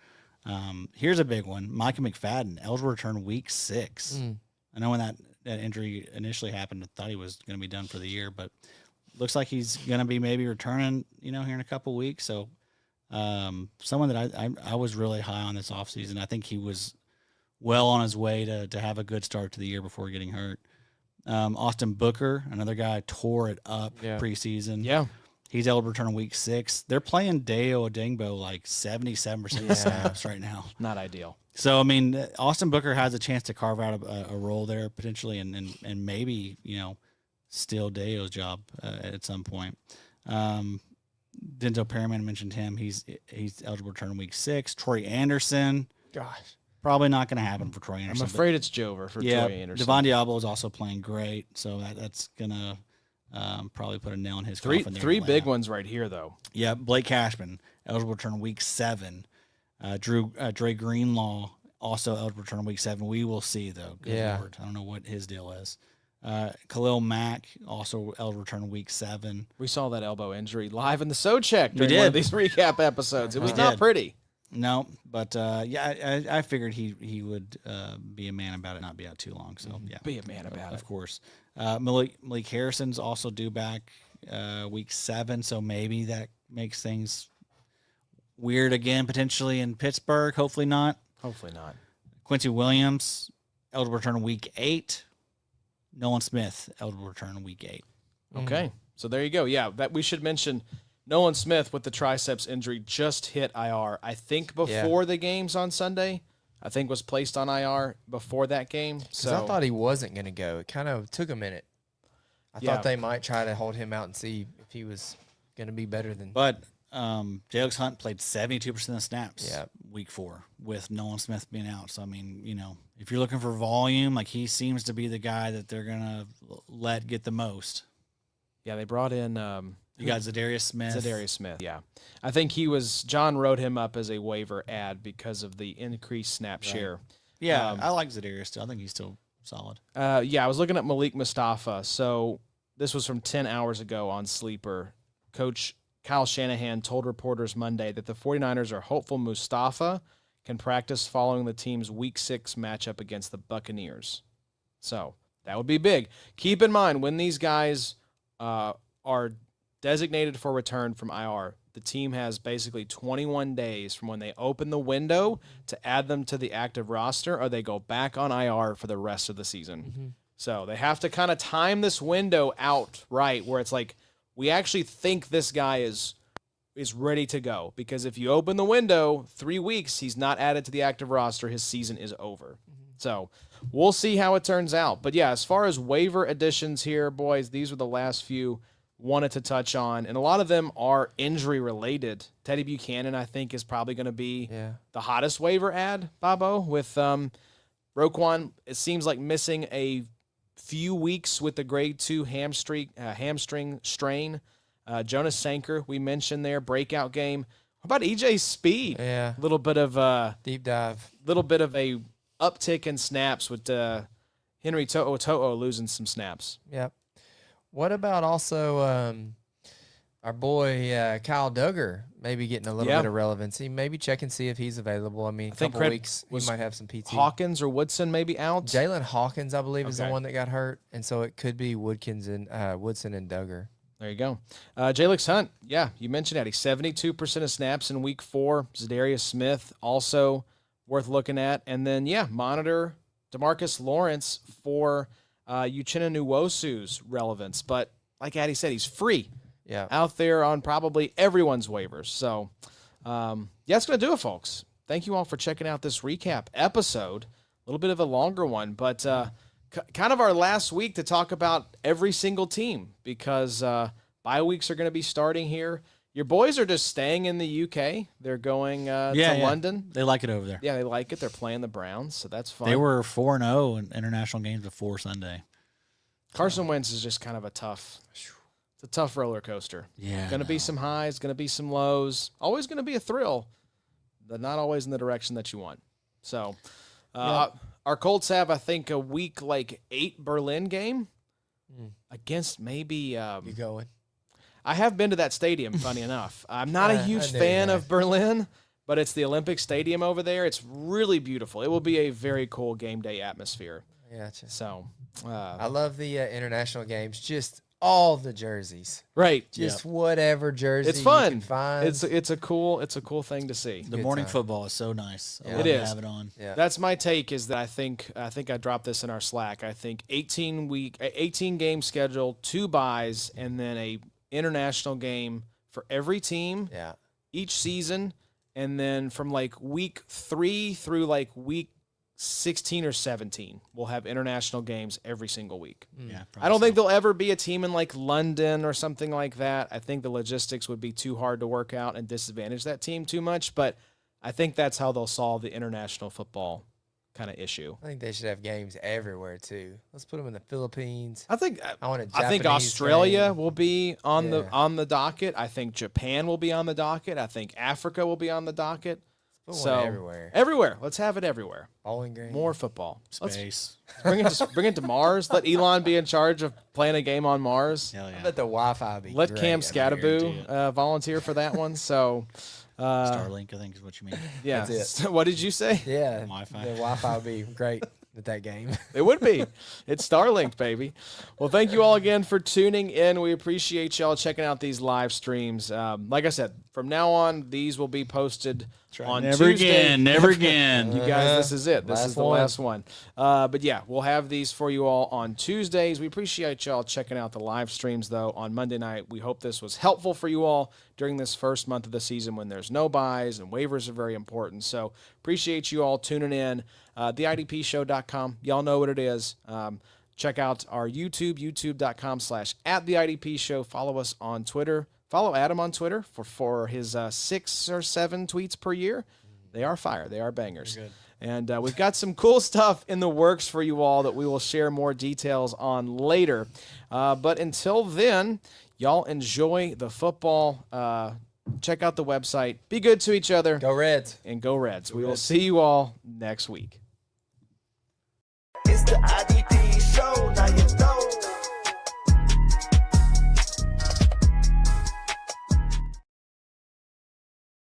Here's a big one: Micah McFadden, eligible return week 6. I know when that injury initially happened, I thought he was going to be done for the year, but looks like he's going to be maybe returning, here in a couple weeks. So, someone that I was really high on this offseason. I think he was well on his way to have a good start to the year before getting hurt. Austin Booker, another guy, tore it up preseason. Yeah. He's eligible to return in week 6. They're playing Deo Odengbo like 77% of snaps right now. Not ideal. So, I mean, Austin Booker has a chance to carve out a role there potentially and maybe, steal Deo's job at some point. Denzel Perryman, mentioned him. He's eligible to return in week 6. Troy Anderson. Gosh. Probably not going to happen for Troy Anderson. I'm afraid it's Jover for Troy Anderson. Devon Diablo is also playing great, so that's going to probably put a nail in his coffin there. Three big ones right here, though. Yeah, Blake Cashman, eligible to return week 7. Dre Greenlaw, also eligible to return week 7. We will see, though. Good Lord. I don't know what his deal is. Khalil Mack, also eligible to return week 7. We saw that elbow injury live in the Sode Shack during one of these recap episodes. It was not pretty. No, but I figured he would be a man about it, not be out too long. So be a man about it, of course. Malik Harrison's also due back week 7, so maybe that makes things weird again potentially in Pittsburgh. Hopefully not. Quincy Williams, eligible to return in week 8. Nolan Smith, eligible to return in week 8. Okay, so there you go. Yeah, that we should mention. Nolan Smith with the triceps injury just hit IR. I think before the games on Sunday. I think was placed on IR before that game. So I thought he wasn't going to go. It kind of took a minute. I thought they might try to hold him out and see if he was going to be better than. But J.X. Hunt played 72% of the snaps week 4 with Nolan Smith being out. So, I mean, if you're looking for volume, like he seems to be the guy that they're going to let get the most. Yeah, they brought in you got Zadarius Smith. Yeah. I think John wrote him up as a waiver ad because of the increased snap share. Yeah, I like Zadarius still. I think he's still solid. I was looking at Malik Mustafa. So this was from 10 hours ago on Sleeper. Coach Kyle Shanahan told reporters Monday that the 49ers are hopeful Mustafa can practice following the team's week 6 matchup against the Buccaneers. So that would be big. Keep in mind, when these guys are designated for return from IR, the team has basically 21 days from when they open the window to add them to the active roster, or they go back on IR for the rest of the season. So they have to kind of time this window out right, where it's like, we actually think this guy is ready to go, because if you open the window 3 weeks, he's not added to the active roster, his season is over. So we'll see how it turns out. But yeah, as far as waiver additions here, boys, these were the last few wanted to touch on, and a lot of them are injury related. Teddy Buchanan, I think, is probably going to be the hottest waiver ad, Bobo, with Roquan. It seems like missing a few weeks with the grade 2 hamstring strain. Jonas Sanker, we mentioned there, breakout game. How about EJ Speed? Yeah. A little bit of deep dive. Little bit of a uptick in snaps with Henry To'o losing some snaps. Yep. What about also our boy Kyle Duggar maybe getting a little bit of relevancy? Maybe check and see if he's available. I mean, a couple weeks he might have some PT. Hawkins or Woodson maybe out? Jalen Hawkins, I believe, is the one that got hurt, and so it could be Woodson and Duggar. There you go. J-Lix Hunt, you mentioned that. He's 72% of snaps in week 4. Zadarius Smith, also worth looking at. And then, monitor DeMarcus Lawrence for Uchenna Nwosu's relevance. But like Addy said, he's free out there on probably everyone's waivers. So, that's going to do it, folks. Thank you all for checking out this recap episode. A little bit of a longer one, but kind of our last week to talk about every single team, because bye weeks are going to be starting here Your boys are just staying in the UK. They're going to London. They like it over there. Yeah, they like it. They're playing the Browns, so that's fun. They were 4-0 in international games before Sunday. Carson Wentz is just kind of it's a tough roller coaster. Yeah. Going to be some highs, going to be some lows. Always going to be a thrill, but not always in the direction that you want. So, our Colts have, I think, a week 8 Berlin game against maybe. You going? I have been to that stadium, funny enough. I'm not a huge fan of Berlin, but it's the Olympic Stadium over there. It's really beautiful. It will be a very cool game day atmosphere. Gotcha. So, I love the international games. Just all the jerseys. Right. Just whatever jersey It's fun. you can find. It's a cool thing to see. The Good morning time. football is so nice. I Yeah. love It to is. have it on. Yeah. That's my take. Is that I think I dropped this in our Slack. I think 18 game schedule, 2 buys, and then a international game for every team Yeah. each season, and then from week 3 through week 16 or 17, we'll have international games every single week. Yeah, I don't think there'll ever be a team in London or something like that. I think the logistics would be too hard to work out and disadvantage that team too much, but I think that's how they'll solve the international football kind of issue. I think they should have games everywhere too. Let's put them in the Philippines. I think I think Australia game. will be on Yeah. the docket. I think Japan will be on the docket. I think Africa will be on the docket. Put one So everywhere. everywhere. Let's have it everywhere. Bowling green. More football. Let's Space. bring it to Mars. Let Elon be in charge of playing a game on Mars. Hell I yeah. bet the Wi-Fi be Let great. Cam guarantee Scattaboo volunteer for that one. So, Starlink, I think is what you mean. yeah. That's So what did you say? Yeah, Wi-Fi. The Wi-Fi would be great at that game. It would be. It's Starlink, baby. Well, thank you all again for tuning in. We appreciate y'all checking out these live streams. Like I said, from now on, these will be posted on Never Tuesday. again. Never again. You guys, this is it. This Last is the one. last one. But yeah, we'll have these for you all on Tuesdays. We appreciate y'all checking out the live streams, though, on Monday night. We hope this was helpful for you all during this first month of the season when there's no buys and waivers are very important. So appreciate you all tuning in. TheIDPshow.com. Y'all know what it is. Check out our YouTube, youtube.com/@TheIDPshow. Follow us on Twitter. Follow Adam on Twitter for his 6 or 7 tweets per year. They are fire. They are bangers. And we've got some cool stuff in the works for you all that we will share more details on later. But until then, y'all enjoy the football. Check out the website. Be good to each other. Go Reds. And go Reds. We will see you all next week. It's the IDP.